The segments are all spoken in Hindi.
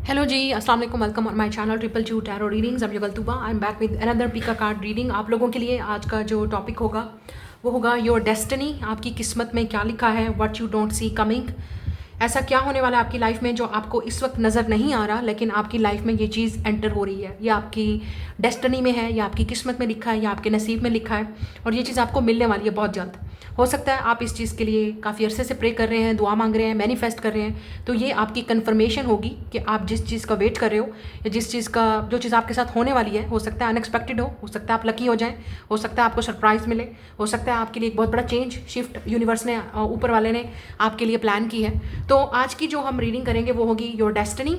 हेलो जी, अस्सलाम वालेकुम। Welcome on my channel triple two tarot readings. I'm युगल I am back with another पीका कार्ड रीडिंग। आप लोगों के लिए आज का जो टॉपिक होगा वो होगा योर डेस्टिनी। आपकी किस्मत में क्या लिखा है, what you don't see coming. ऐसा क्या होने वाला है आपकी लाइफ में जो आपको इस वक्त नज़र नहीं आ रहा, लेकिन आपकी लाइफ में ये चीज़ एंटर हो रही है। ये आपकी डेस्टिनी में है, या आपकी किस्मत में लिखा है, या आपके नसीब में लिखा है, और ये चीज़ आपको मिलने वाली है बहुत जल्द। हो सकता है आप इस चीज़ के लिए काफ़ी अरसे से प्रे कर रहे हैं, दुआ मांग रहे हैं, मैनिफेस्ट कर रहे हैं। तो ये आपकी कन्फर्मेशन होगी कि आप जिस चीज़ का वेट कर रहे हो, या जिस चीज़ का जो चीज़ आपके साथ होने वाली है। हो सकता है अनएक्सपेक्टेड हो सकता है आप लकी हो जाएं, हो सकता है आपको सरप्राइज़ मिले, हो सकता है आपके लिए एक बहुत बड़ा चेंज शिफ्ट यूनिवर्स ने, ऊपर वाले ने आपके लिए प्लान की है। तो आज की जो हम रीडिंग करेंगे वो होगी योर डेस्टिनी।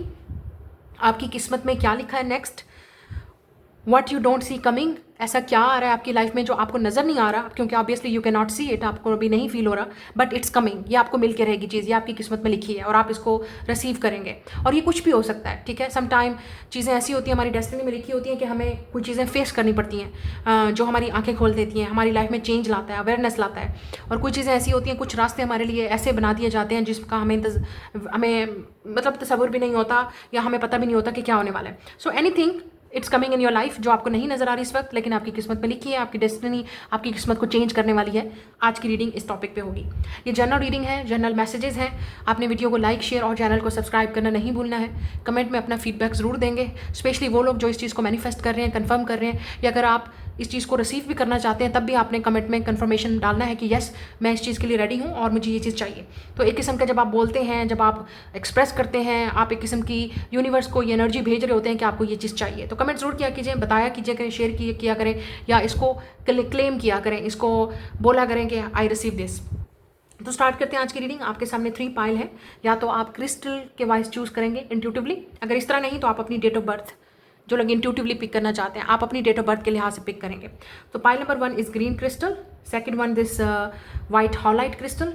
आपकी किस्मत में क्या लिखा है next, what you don't see coming. ऐसा क्या आ रहा है आपकी लाइफ में जो आपको नज़र नहीं आ रहा, क्योंकि obviously you can not see it, आपको अभी नहीं फील हो रहा, बट इट्स कमिंग। ये आपको मिल के रहेगी चीज़, ये आपकी किस्मत में लिखी है और आप इसको रिसीव करेंगे। और ये कुछ भी हो सकता है, ठीक है। सम टाइम चीज़ें ऐसी होती हैं हमारी डेस्टिनी में लिखी होती हैं कि हमें कुछ चीज़ें फेस करनी पड़ती हैं, जो हमारी आंखें खोल देती हैं, हमारी लाइफ में चेंज लाता है, अवेयरनेस लाता है। और कुछ चीज़ें ऐसी होती हैं, कुछ रास्ते हमारे लिए ऐसे बना दिए जाते हैं जिसका हमें मतलब तसव्वुर भी नहीं होता, या हमें पता भी नहीं होता कि क्या होने वाला है। So anything it's coming in your life जो आपको नहीं नजर आ रही इस वक्त, लेकिन आपकी किस्मत में लिखी है। आपकी डेस्टिनी आपकी किस्मत को चेंज करने वाली है। आज की रीडिंग इस टॉपिक पे होगी। ये जनरल रीडिंग है, जनरल मैसेजेस हैं। आपने वीडियो को लाइक, शेयर और चैनल को सब्सक्राइब करना नहीं भूलना है। कमेंट में अपना फीडबैक ज़रूर देंगे, स्पेशली वो लोग जो इस चीज़ को मैनिफेस्ट कर रहे हैं, कन्फर्म कर रहे हैं, या अगर आप इस चीज़ को रिसीव भी करना चाहते हैं, तब भी आपने कमेंट में कन्फर्मेशन डालना है कि यस, मैं इस चीज़ के लिए रेडी हूँ और मुझे ये चीज़ चाहिए। तो एक किस्म का जब आप बोलते हैं, जब आप एक्सप्रेस करते हैं, आप एक किस्म की यूनिवर्स को ये एनर्जी भेज रहे होते हैं कि आपको ये चीज़ चाहिए। तो कमेंट ज़रूर किया कीजिए, बताया कीजिए करें, शेयर किया करें, या इसको क्लेम किया करें, इसको बोला करें कि आई रिसीव दिस। तो स्टार्ट करते हैं आज की रीडिंग। आपके सामने 3 पाइल है। या तो आप क्रिस्टल के वाइज चूज़ करेंगे इंट्यूटिवली, अगर इस तरह नहीं तो आप अपनी डेट ऑफ बर्थ, जो लोग इंट्यूटिवली पिक करना चाहते हैं, आप अपनी डेट ऑफ बर्थ के लिहाज से पिक करेंगे। तो pile number 1 is green crystal, second one this white halite crystal,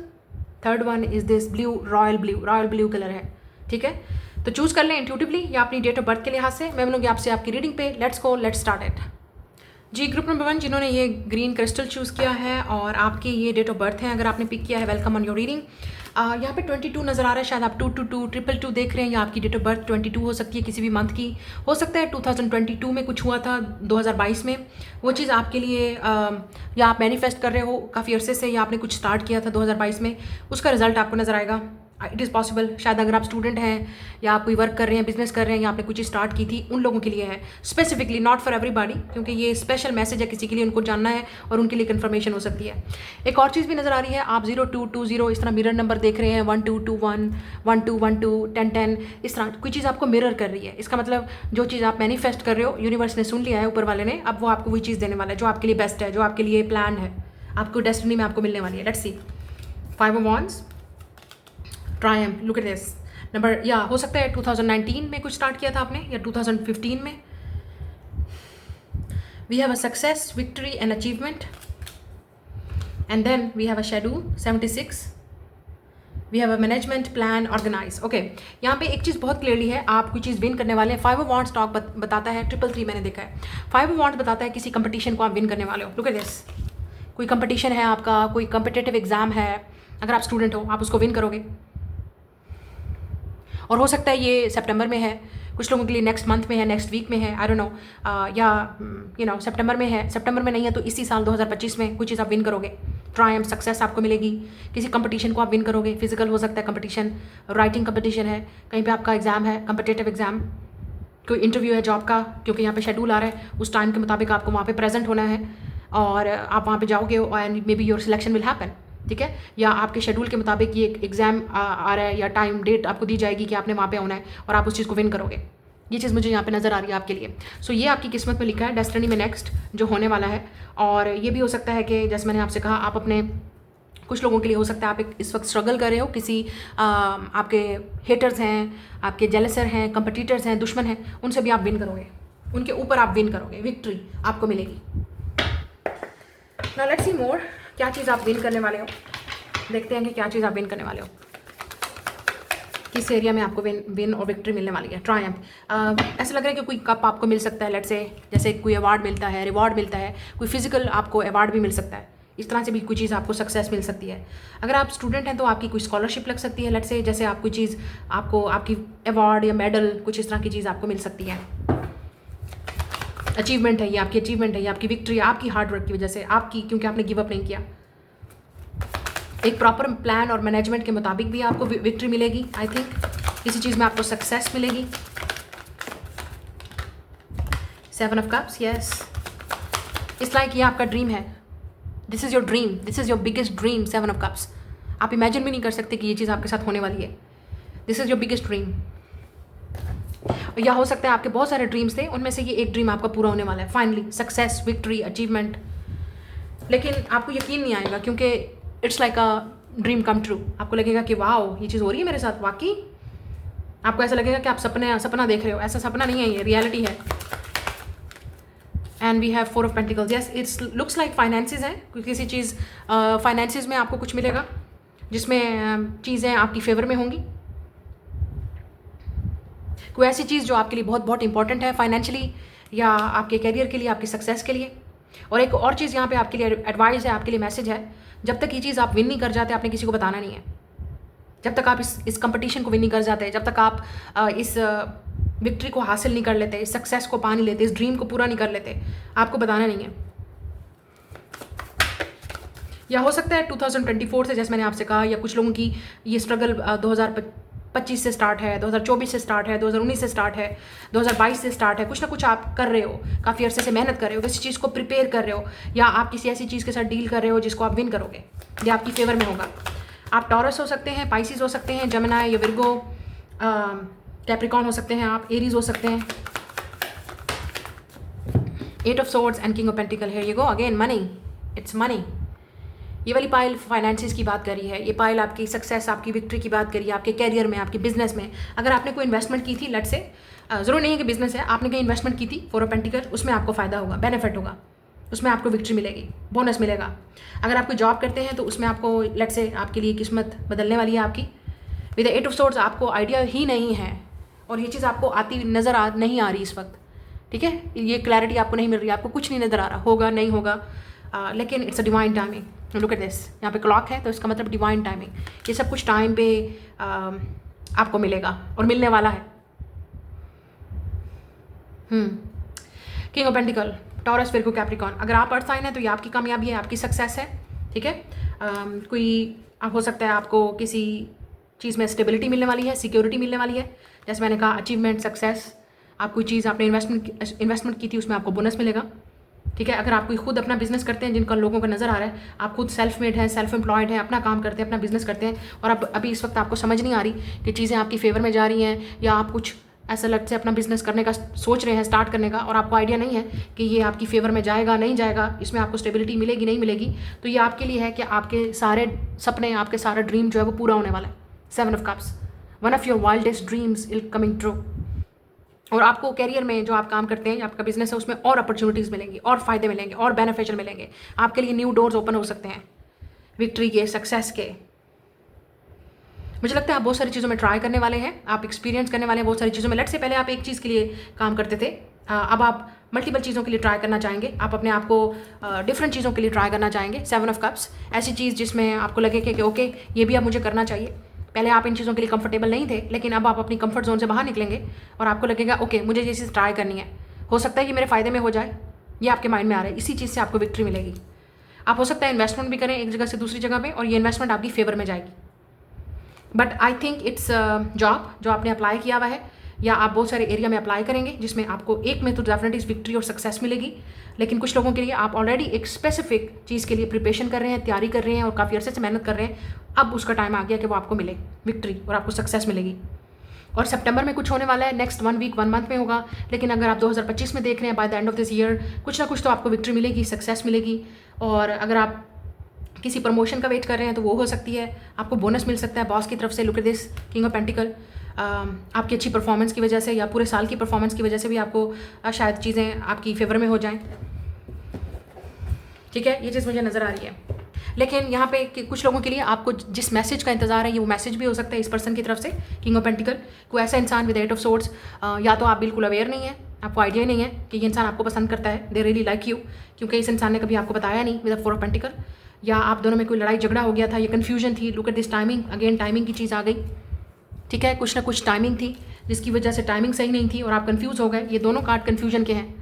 third one is this blue, royal blue colour है, ठीक है। तो चूज़ कर लें इंट्यूटिवली या अपनी डेट ऑफ बर्थ के लिहाज से। मैं मिलूंगी आपसे आपकी रीडिंग पे। Let's go, let's start it. जी, ग्रुप नंबर 1 जिन्होंने ये ग्रीन क्रिस्टल चूज़ किया है और आपकी ये डेट ऑफ बर्थ है, अगर आपने पिक किया है, वेलकम ऑन योर रीडिंग। यहाँ पे 22 नज़र आ रहा है, शायद आप 222 222 देख रहे हैं, या आपकी डेट ऑफ बर्थ 22 हो सकती है, किसी भी मंथ की हो सकता है। 2022 में कुछ हुआ था, 2022 में वो चीज़ आपके लिए, या आप मैनिफेस्ट कर रहे हो काफ़ी अरसे से, या आपने कुछ स्टार्ट किया था 2022 में, उसका रिजल्ट आपको नज़र आएगा। इट इज़ पॉसिबल, शायद अगर आप स्टूडेंट हैं या आप कोई वर्क कर रहे हैं, बिजनेस कर रहे हैं, या आपने कुछ स्टार्ट की थी, उन लोगों के लिए है स्पेसिफिकली, नॉट फॉर एवरीबॉडी, क्योंकि ये स्पेशल मैसेज है, किसी के लिए उनको जानना है और उनके लिए कंफर्मेशन हो सकती है। एक और चीज़ भी नज़र आ रही है, आप 0220 इस तरह मिरर नंबर देख रहे हैं, 1221 1212 1010, इस तरह कोई चीज़ आपको मिरर कर रही है। इसका मतलब जो चीज़ आप मैनिफेस्ट कर रहे हो, यूनिवर्स ने सुन लिया है, ऊपर वाले ने, अब वो आपको वही चीज़ देने वाला है जो आपके लिए बेस्ट है, जो आपके लिए प्लान है, आपको डेस्टिनी में आपको मिलने वाली है। Let's C, 5 of wands, Triumph, look at this number. या हो सकता है 2019 में कुछ स्टार्ट किया था आपने, या 2015 में। We have a success, victory and achievement, and then we have a schedule 76, we have a management plan, organise. Okay, यहाँ पे एक चीज़ बहुत क्लियरली है, आप कोई चीज़ विन करने वाले हैं। 5 ऑफ वांड्स टॉक बताता है, 333 मैंने देखा है, 5 ऑफ वांड्स बताता है किसी कंपटीशन को आप विन करने वाले हो। लुक एट दिस, कोई कंपटीशन है आपका, कोई कम्पिटिटिव एग्जाम है, अगर आप स्टूडेंट हो आप उसको विन करोगे। और हो सकता है ये सितंबर में है, कुछ लोगों के लिए नेक्स्ट मंथ में है, नेक्स्ट वीक में है, आई डोंट नो, या सितंबर में है। सितंबर में नहीं है तो इसी साल 2025 में कुछ चीज़ आप विन करोगे। ट्रायम्फ, सक्सेस आपको मिलेगी, किसी कंपटीशन को आप विन करोगे। फिजिकल हो सकता है कंपटीशन, राइटिंग कंपटीशन है, कहीं पे आपका एग्जाम है, कंपटीटिव एग्जाम, कोई इंटरव्यू है जॉब का, क्योंकि यहाँ पे शेड्यूल आ रहा है, उस टाइम के मुताबिक आपको वहाँ पे प्रेजेंट होना है और आप वहाँ पे जाओगे and may be your selection will happen, ठीक है। या आपके शेड्यूल के मुताबिक ये एग्जाम आ रहा है, या टाइम डेट आपको दी जाएगी कि आपने वहाँ पे आना है और आप उस चीज़ को विन करोगे। ये चीज़ मुझे यहाँ पे नज़र आ रही है आपके लिए। सो ये आपकी किस्मत में लिखा है, डेस्टिनी में नेक्स्ट जो होने वाला है। और ये भी हो सकता है कि जैसे मैंने आपसे कहा, आप अपने, कुछ लोगों के लिए हो सकता है आप इस वक्त स्ट्रगल कर रहे हो, किसी आपके हेटर्स हैं, आपके जेलसर हैं, कंपटीटर्स हैं, दुश्मन हैं, उनसे भी आप विन करोगे, उनके ऊपर आप विन करोगे, विक्ट्री आपको मिलेगी। नाउ लेट्स सी मोर, क्या चीज़ आप विन करने वाले हो, देखते हैं कि क्या चीज़ आप विन करने वाले हो, किस एरिया में आपको विन और विक्ट्री मिलने वाली है। ट्रायम्फ, ऐसा लग रहा है कि कोई कप आपको मिल सकता है, लेट्स से जैसे कोई अवार्ड मिलता है, रिवॉर्ड मिलता है, कोई फिजिकल आपको अवार्ड भी मिल सकता है, इस तरह से भी कोई चीज़ आपको सक्सेस मिल सकती है। अगर आप स्टूडेंट हैं तो आपकी कोई स्कॉलरशिप लग सकती है, लेट्स से जैसे आप कोई चीज़ आपको आपकी अवार्ड या मेडल कुछ इस तरह की चीज़ आपको मिल सकती है। अचीवमेंट है, ये आपकी अचीवमेंट है, ये आपकी विक्ट्री है, आपकी हार्डवर्क की वजह से, आपकी, क्योंकि आपने गिव अप नहीं किया। एक प्रॉपर प्लान और मैनेजमेंट के मुताबिक भी आपको विक्ट्री मिलेगी। आई थिंक किसी चीज़ में आपको सक्सेस मिलेगी। 7 of cups, yes, it's like ये आपका ड्रीम है। This is your dream, this is your biggest dream. 7 of cups, आप इमेजिन भी नहीं कर सकते कि ये चीज़ आपके साथ होने वाली है। This is your biggest dream. या हो सकता है आपके बहुत सारे ड्रीम्स थे, उनमें से ये एक ड्रीम आपका पूरा होने वाला है फाइनली, सक्सेस, विक्ट्री, अचीवमेंट। लेकिन आपको यकीन नहीं आएगा क्योंकि it's like a dream come true. आपको लगेगा कि वाओ, ये चीज़ हो रही है मेरे साथ, वाकई। आपको ऐसा लगेगा कि आप सपना देख रहे हो। ऐसा सपना नहीं है, ये रियलिटी है। And we have 4 of pentacles, yes, it's looks like finances है। किसी चीज़ फाइनेंसिस में आपको कुछ मिलेगा जिसमें चीज़ें आपकी फेवर में होंगी। कोई ऐसी चीज़ जो आपके लिए बहुत बहुत इंपॉर्टेंट है फाइनेंशियली, या आपके करियर के लिए, आपकी सक्सेस के लिए। और एक और चीज़ यहाँ पे आपके लिए एडवाइस है, आपके लिए मैसेज है, जब तक ये चीज़ आप विन नहीं कर जाते, आपने किसी को बताना नहीं है। जब तक आप इस कंपटीशन को विन नहीं कर जाते, जब तक आप इस विक्ट्री को हासिल नहीं कर लेते, इस सक्सेस को पा नहीं लेते, इस ड्रीम को पूरा नहीं कर लेते, आपको बताना नहीं है। या हो सकता है 2024 से, जैसे मैंने आपसे कहा, या कुछ लोगों की ये स्ट्रगल 2025 से स्टार्ट है, 2024 से स्टार्ट है, 2019 से स्टार्ट है, 2022 से स्टार्ट है। कुछ ना कुछ आप कर रहे हो, काफ़ी अरसे से मेहनत कर रहे हो, किसी चीज़ को प्रिपेयर कर रहे हो, या आप किसी ऐसी चीज़ के साथ डील कर रहे हो जिसको आप विन करोगे, या आपकी फेवर में होगा। आप टॉरस हो सकते हैं, पाइसिस हो सकते हैं, जेमिनी या विर्गो, कैप्रिकॉर्न हो सकते हैं, आप एरीज हो सकते हैं। 8 of swords and king of pentacle, here you go again, money, it's money. ये वाली पाइल फाइनेंसिस की बात करी है, ये पाइल आपकी सक्सेस, आपकी विक्ट्री की बात करी है, आपके कैरियर में, आपके बिजनेस में। अगर आपने कोई इन्वेस्टमेंट की थी, लेट से, ज़रूर नहीं है कि बिजनेस है, आपने कहीं इन्वेस्टमेंट की थी, 4 ऑफ पेंटिकल, उसमें आपको फ़ायदा होगा, बेनिफिट होगा, उसमें आपको विक्ट्री मिलेगी, बोनस मिलेगा। अगर आप कोई जॉब करते हैं तो उसमें आपको, लेट से, आपके लिए किस्मत बदलने वाली है आपकी। विद 8 ऑफ सोर्ड्स आपको आइडिया ही नहीं है, और ये चीज़ आपको आती नहीं आ रही इस वक्त, ठीक है। ये क्लैरिटी आपको नहीं मिल रही, आपको कुछ नहीं नज़र आ रहा, होगा नहीं होगा, लेकिन it's a divine timing. Look at this, यहाँ पे क्लॉक है तो इसका मतलब डिवाइन टाइमिंग। ये सब कुछ टाइम पे आपको मिलेगा और मिलने वाला है। King of pentacle, taurus, Virgo, Capricorn. अगर आप अर्थ साइन है तो ये आपकी कामयाबी है, आपकी सक्सेस है, ठीक है। कोई हो सकता है आपको किसी चीज़ में स्टेबिलिटी मिलने वाली है, सिक्योरिटी मिलने वाली है, जैसे मैंने कहा अचीवमेंट, सक्सेस। आप कोई चीज़ आपने इन्वेस्टमेंट की थी, उसमें आपको बोनस मिलेगा, ठीक है। अगर आप कोई खुद अपना बिजनेस करते हैं, जिनका लोगों को नज़र आ रहा है आप खुद सेल्फ मेड हैं, सेल्फ एम्प्लॉयड हैं, अपना काम करते हैं, अपना बिजनेस करते हैं, और अब अभी इस वक्त आपको समझ नहीं आ रही कि चीज़ें आपकी फेवर में जा रही हैं, या आप कुछ ऐसा लगता है अपना बिजनेस करने का सोच रहे हैं, स्टार्ट करने का, और आपको आइडिया नहीं है कि ये आपकी फेवर में जाएगा नहीं जाएगा, इसमें आपको स्टेबिलिटी मिलेगी नहीं मिलेगी। तो ये आपके लिए है कि आपके सारे सपने, आपके सारा ड्रीम जो है वो पूरा होने वाला है। 7 of cups, one of your wildest dreams is coming true. और आपको कैरियर में जो आप काम करते हैं, आपका बिजनेस है, उसमें और अपॉर्चुनिटीज़ मिलेंगी, और फ़ायदे मिलेंगे, और बेनिफिशियल मिलेंगे। आपके लिए न्यू डोर्स ओपन हो सकते हैं, विक्ट्री के, सक्सेस के। मुझे लगता है आप बहुत सारी चीज़ों में ट्राई करने वाले हैं, आप एक्सपीरियंस करने वाले हैं बहुत सारी चीज़ों में। लेट से पहले आप एक चीज़ के लिए काम करते थे, अब आप मल्टीपल चीज़ों के लिए ट्राई करना चाहेंगे, आप अपने आप को डिफरेंट चीज़ों के लिए ट्राई करना चाहेंगे। 7 ऑफ कप्स, ऐसी चीज़ जिसमें आपको लगे कि ओके ये भी अब मुझे करना चाहिए। पहले आप इन चीज़ों के लिए कंफर्टेबल नहीं थे, लेकिन अब आप अपनी कंफर्ट जोन से बाहर निकलेंगे और आपको लगेगा ओके मुझे ये चीज़ ट्राई करनी है, हो सकता है कि मेरे फ़ायदे में हो जाए, ये आपके माइंड में आ रहा है, इसी चीज़ से आपको विक्ट्री मिलेगी। आप हो सकता है इन्वेस्टमेंट भी करें एक जगह से दूसरी जगह पे, और ये इन्वेस्टमेंट आपकी फेवर में जाएगी। But I think it's job जो आपने अप्लाई किया हुआ है, या आप बहुत सारे एरिया में अप्लाई करेंगे जिसमें आपको एक में तो डेफिनेटली विक्ट्री और सक्सेस मिलेगी, लेकिन कुछ लोगों के लिए आप ऑलरेडी एक स्पेसिफिक चीज़ के लिए प्रिपरेशन कर रहे हैं, तैयारी कर रहे हैं, और काफ़ी अर्से से मेहनत कर रहे हैं। अब उसका टाइम आ गया कि वो आपको मिले विक्ट्री और आपको सक्सेस मिलेगी। और सितंबर में कुछ होने वाला है, नेक्स्ट 1 वीक 1 मंथ में होगा, लेकिन अगर आप 2025 में देख रहे हैं, by the end of this year कुछ ना कुछ तो आपको विक्ट्री मिलेगी, सक्सेस मिलेगी। और अगर आप किसी प्रमोशन का वेट कर रहे हैं तो वो हो सकती है, आपको बोनस मिल सकता है बॉस की तरफ से। Look at this, king of pentacle, आपकी अच्छी परफॉर्मेंस की वजह से या पूरे साल की परफॉर्मेंस की वजह से भी आपको शायद चीज़ें आपकी फेवर में हो जाएं, ठीक है। ये चीज़ मुझे नज़र आ रही है। लेकिन यहाँ पे कुछ लोगों के लिए आपको जिस मैसेज का इंतजार है, ये वो मैसेज भी हो सकता है इस पर्सन की तरफ से, किंग ऑफ पेंटिकल। कोई ऐसा इंसान विद 8 ऑफ सोर्ड्स, या तो आप बिल्कुल अवेयर नहीं है, आपको आइडिया नहीं है कि ये इंसान आपको पसंद करता है, दे रियली लाइक यू, क्योंकि इस इंसान ने कभी आपको बताया नहीं, विद 4 ऑफ पेंटिकल, या आप दोनों में कोई लड़ाई झगड़ा हो गया था, ये कन्फ्यूजन थी। Look at this timing, again timing की चीज़ आ गई, ठीक है। कुछ ना कुछ टाइमिंग थी जिसकी वजह से टाइमिंग सही नहीं थी और आप कंफ्यूज हो गए। ये दोनों कार्ड कन्फ्यूजन के हैं,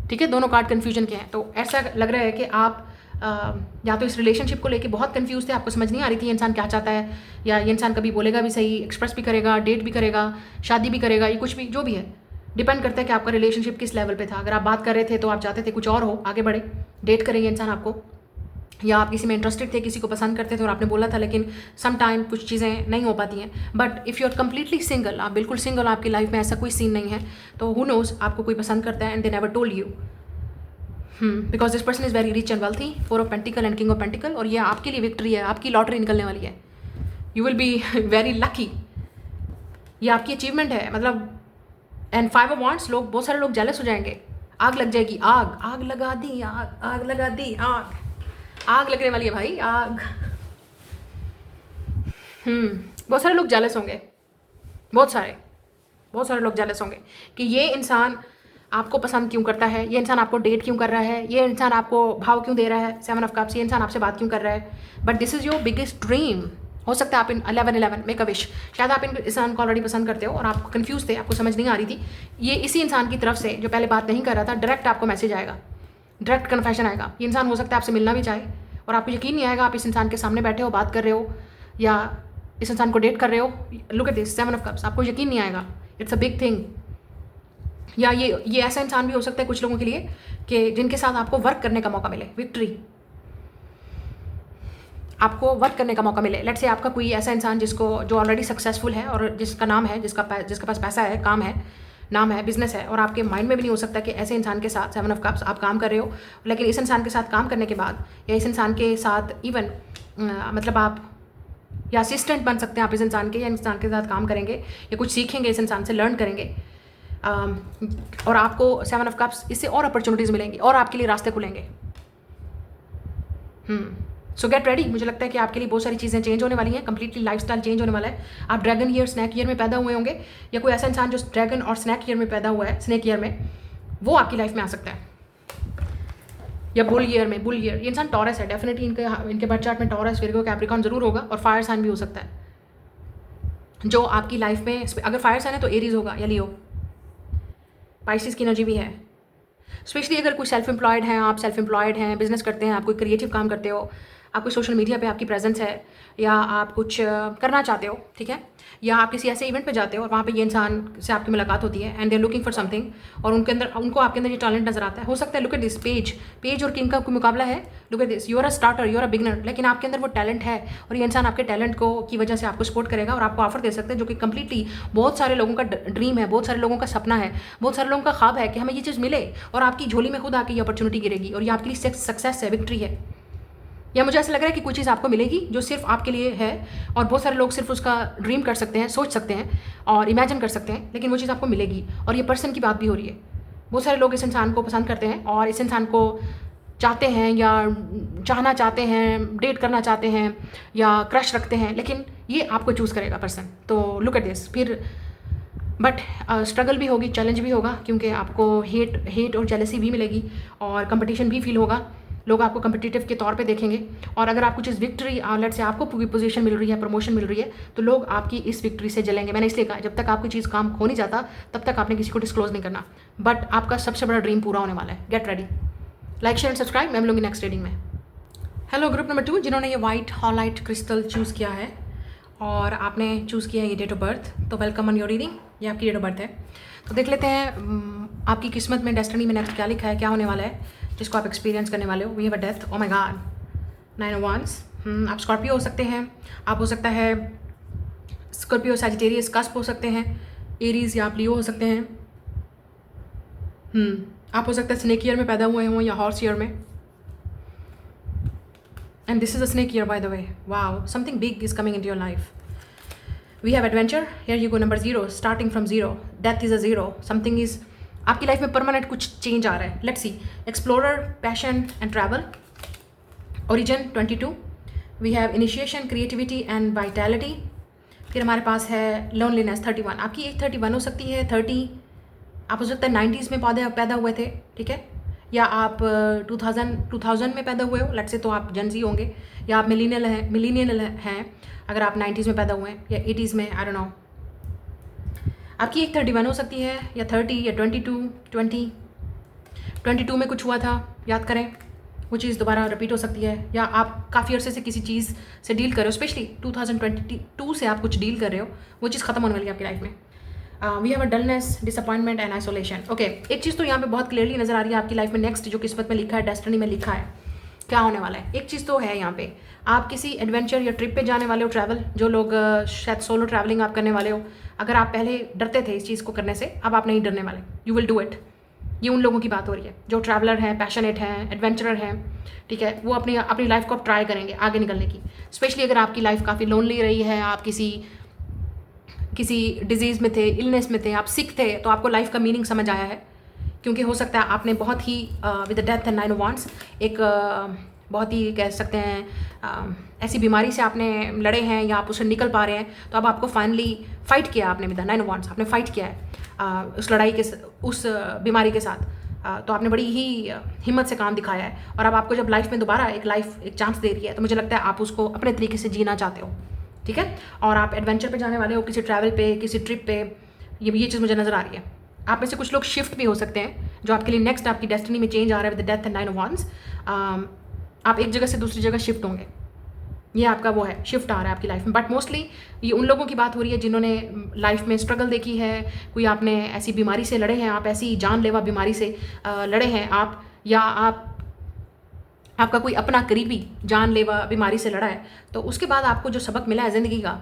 ठीक है, दोनों कार्ड कन्फ्यूजन के हैं। तो ऐसा लग रहा है कि आप या तो इस रिलेशनशिप को लेके बहुत कंफ्यूज थे, आपको समझ नहीं आ रही थी ये इंसान क्या चाहता है, या ये इंसान कभी बोलेगा भी सही, एक्सप्रेस भी करेगा, डेट भी करेगा, शादी भी करेगा, ये कुछ भी जो भी है, डिपेंड करता है कि आपका रिलेशनशिप किस लेवल पे था। अगर आप बात कर रहे थे तो आप चाहते थे कुछ और हो, आगे बढ़े, डेट करेंगे इंसान आपको, या आप किसी में इंटरेस्टेड थे, किसी को पसंद करते थे और आपने बोला था, लेकिन सम टाइम कुछ चीज़ें नहीं हो पाती हैं। But if you are completely single, आप बिल्कुल सिंगल, आपकी लाइफ में ऐसा कोई सीन नहीं है, तो हु नोज़ आपको कोई पसंद करता है and they never told you, because this person is very rich and wealthy, 4 of pentacle and king of pentacle, और ये आपके लिए विक्ट्री है, आपकी लॉटरी निकलने वाली है, you will B very lucky, ये आपकी अचीवमेंट है मतलब। एंड 5 ऑफ वांड्स, लोग, बहुत सारे लोग जेलस हो जाएंगे, आग लग जाएगी, आग, आग लगा दी, आग, आग लगा दी, आग, आग लगने वाली है भाई, आग। बहुत सारे लोग जेलस होंगे, बहुत सारे लोग जेलस होंगे कि ये इंसान आपको पसंद क्यों करता है, ये इंसान आपको डेट क्यों कर रहा है, ये इंसान आपको भाव क्यों दे रहा है, 7 ऑफ कप्स, ये इंसान आपसे बात क्यों कर रहा है। But this is your biggest dream. हो सकता है आप इन 11 मेक अ विश, शायद आप इन इंसान को ऑलरेडी पसंद करते हो और आप कंफ्यूज थे, आपको समझ नहीं आ रही थी। ये इसी इंसान की तरफ से जो पहले बात नहीं कर रहा था, डायरेक्ट आपको मैसेज आएगा, डायरेक्ट कन्फेशन आएगा। ये इंसान हो सकता है आपसे मिलना भी चाहे और आपको यकीन नहीं आएगा, आप इस इंसान के सामने बैठे हो, बात कर रहे हो, या इस इंसान को डेट कर रहे हो। Look at this 7 of cups, आपको यकीन नहीं आएगा, इट्स अ बिग थिंग। या ये ऐसा इंसान भी हो सकता है कुछ लोगों के लिए कि जिनके साथ आपको वर्क करने का मौका मिले, विक्ट्री, आपको वर्क करने का मौका मिले। लेट्स से आपका कोई ऐसा इंसान जिसको, जो ऑलरेडी सक्सेसफुल है और जिसका नाम है, जिसके पास पैसा है, काम है, नाम है, बिजनेस है, और आपके माइंड में भी नहीं हो सकता कि ऐसे इंसान के साथ 7 ऑफ कप्स आप काम कर रहे हो, लेकिन इस इंसान के साथ काम करने के बाद, या इस इंसान के साथ इवन मतलब आप या असिस्टेंट बन सकते हैं आप इस इंसान के, या इंसान के साथ काम करेंगे या कुछ सीखेंगे, इस इंसान से लर्न करेंगे, और आपको 7 ऑफ कप्स, इससे और अपॉर्चुनिटीज़ मिलेंगी और आपके लिए रास्ते खुलेंगे। सो गेट रेडी। मुझे लगता है कि आपके लिए बहुत सारी चीज़ें चेंज होने वाली हैं, कंप्लीटली लाइफस्टाइल चेंज होने वाला है। आप ड्रैगन ईयर, स्नैक ईयर में पैदा हुए होंगे, या कोई ऐसा इंसान जो ड्रैगन और स्नैक ईयर में पैदा हुआ है, स्नैक ईयर में, वो आपकी लाइफ में आ सकता है, या बुल ईयर में, बुल ईयर। ये इंसान टॉरस है, डेफिनेटली इनके बर्थ चार्ट में टॉरस, विर्गो, कैप्रिकॉर्न जरूर होगा, और फायर साइन भी हो सकता है जो आपकी लाइफ में, अगर फायर साइन है तो एरीज होगा या लियो, पाइसिस की एनर्जी भी है। स्पेशली अगर कोई सेल्फ एम्प्लॉयड हैं, आप सेल्फ एम्प्लॉयड हैं, बिजनेस करते हैं, आप कोई क्रिएटिव काम करते हो, आप कोई सोशल मीडिया पे आपकी प्रेजेंस है, या आप कुछ करना चाहते हो, ठीक है, या आप किसी ऐसे इवेंट पे जाते हो और वहाँ पे ये इंसान से आपकी मुलाकात होती है and they are looking for something, और उनको आपके अंदर ये टैलेंट नजर आता है। हो सकता है, लुक एट दिस, पेज और किंग का कोई मुकाबला है, look at this, you are a starter, you are a beginner, लेकिन आपके अंदर वो टैलेंट है और ये इंसान आपके टैलेंट को की वजह से आपको सपोर्ट करेगा और आपको ऑफर दे सकते हैं, जो कि कंप्लीटली बहुत सारे लोगों का ड्रीम है, बहुत सारे लोगों का सपना है, बहुत सारे लोगों का ख्वाब है कि हमें ये चीज़ मिले, और आपकी झोली में खुद आके ये अपॉर्चुनिटी गिरेगी और ये आपके लिए सक्सेस है, विक्ट्री है। या मुझे ऐसा लग रहा है कि कोई चीज़ आपको मिलेगी जो सिर्फ आपके लिए है, और बहुत सारे लोग सिर्फ उसका ड्रीम कर सकते हैं, सोच सकते हैं और इमेजिन कर सकते हैं, लेकिन वो चीज़ आपको मिलेगी। और ये पर्सन की बात भी हो रही है, बहुत सारे लोग इस इंसान को पसंद करते हैं और इस इंसान को चाहते हैं, या चाहना चाहते हैं, डेट करना चाहते हैं, या क्रश रखते हैं, लेकिन ये आपको चूज़ करेगा पर्सन। तो लुक एट दिस। फिर बट स्ट्रगल भी होगी, चैलेंज भी होगा, क्योंकि आपको हेट और जेलसी भी मिलेगी और कंपटीशन भी फील होगा, लोग आपको कम्पिटिटिव के तौर पे देखेंगे। और अगर आपको चीज़ विक्ट्री, लेट से आपको पूरी पोजीशन मिल रही है, प्रमोशन मिल रही है, तो लोग आपकी इस विक्ट्री से जलेंगे। मैंने इसलिए कहा, जब तक आपकी चीज़ काम हो नहीं जाता तब तक आपने किसी को डिस्क्लोज नहीं करना, बट आपका सबसे बड़ा ड्रीम पूरा होने वाला है। Get ready, like, share and subscribe. मैं मिलूंगी नेक्स्ट रीडिंग में। हेलो ग्रुप नंबर 2, जिन्होंने ये वाइट हॉलाइट क्रिस्टल चूज़ किया है और आपने चूज़ किया है ये डेट ऑफ बर्थ, तो वेलकम ऑन योर रीडिंग। ये आपकी डेट ऑफ बर्थ है, तो देख लेते हैं आपकी किस्मत में, डेस्टिनी में नेक्स्ट क्या लिखा है, क्या होने वाला है, जिसको आप एक्सपीरियंस करने वाले हो। We have a death, oh my god, 9 of wands. आप स्कॉर्पियो हो सकते हैं, आप हो सकता है स्कॉर्पियो, सैजिटेरियस, कस्प हो सकते हैं, एरीज, या आप लियो हो सकते हैं। आप हो सकता है स्नेक ईयर में पैदा हुए हों या हॉर्स ईयर में। And this is a snake year by the way. Wow, something big is coming into your life. We have adventure, here you go, number 0, starting from 0, death is a 0, something is, आपकी लाइफ में परमानेंट कुछ चेंज आ रहा है। Let's see, explorer, passion and travel, origin 22, we have initiation, creativity and vitality. फिर हमारे पास है लोनलीनेस, 31, आपकी एज 31 हो सकती है, 30, आप हो सकता है 90s में पैदा हुए थे, ठीक है, या आप 2000 में पैदा हुए हो, लेट्स से, तो आप जनजी होंगे, या आप मिलीनियल हैं अगर आप 90s में पैदा हुए हैं, या 80s में, आई डोंट नो। आपकी एक 31 हो सकती है, या 30, या 22 में कुछ हुआ था, याद करें, वो चीज़ दोबारा रिपीट हो सकती है। या आप काफ़ी अर्से से किसी चीज़ से डील कर रहे हो, स्पेशली 2022 से आप कुछ डील कर रहे हो, वो चीज़ खत्म होने वाली है आपकी लाइफ में। We have a dullness, disappointment and isolation. Okay, एक चीज़ तो यहाँ पे बहुत क्लियरली नजर आ रही है आपकी लाइफ में। नेक्स्ट जो किस्मत में लिखा है, डेस्टिनी में लिखा है, क्या होने वाला है। एक चीज़ तो है यहाँ पे, आप किसी एडवेंचर या ट्रिप पे जाने वाले हो, ट्रैवल, जो लोग शायद सोलो ट्रैवलिंग आप करने वाले हो। अगर आप पहले डरते थे इस चीज़ को करने से, अब आप नहीं डरने वाले, यू विल डू इट। ये उन लोगों की बात हो रही है जो ट्रैवलर हैं, पैशनेट हैं, एडवेंचरर हैं, ठीक है। वो अपनी अपनी लाइफ को आप ट्राई करेंगे आगे निकलने की। स्पेशली अगर आपकी लाइफ काफ़ी लोनली रही है, आप किसी डिजीज़ में थे, इलनेस में थे, आप सिक थे, तो आपको लाइफ का मीनिंग समझ आया है। क्योंकि हो सकता है आपने बहुत ही with the death and 9 of wands एक बहुत ही कह सकते हैं ऐसी बीमारी से आपने लड़े हैं, या आप उससे निकल पा रहे हैं, तो अब आपको फाइनली फाइट किया आपने विद द 9 ऑफ वांड्स, आपने फाइट किया है उस लड़ाई के, उस बीमारी के साथ। तो आपने बड़ी ही हिम्मत से काम दिखाया है, और अब आपको जब लाइफ में दोबारा एक चांस दे रही है, तो मुझे लगता है आप उसको अपने तरीके से जीना चाहते हो, ठीक है। और आप एडवेंचर पे जाने वाले हो, किसी ट्रैवल पे, किसी ट्रिप पे, ये चीज़ मुझे नज़र आ रही है। आप में से कुछ लोग शिफ्ट भी हो सकते हैं, जो आपके लिए नेक्स्ट आपकी डेस्टिनी में चेंज आ रहा है with the death and 9 of wands. आप एक जगह से दूसरी जगह शिफ्ट होंगे, ये आपका वो है, शिफ्ट आ रहा है आपकी लाइफ में। बट मोस्टली ये उन लोगों की बात हो रही है जिन्होंने लाइफ में स्ट्रगल देखी है, कोई आपने ऐसी बीमारी से लड़े हैं, आप ऐसी जानलेवा बीमारी से लड़े हैं आप, या आपका कोई अपना करीबी जानलेवा बीमारी से लड़ा है, तो उसके बाद आपको जो सबक मिला है ज़िंदगी का,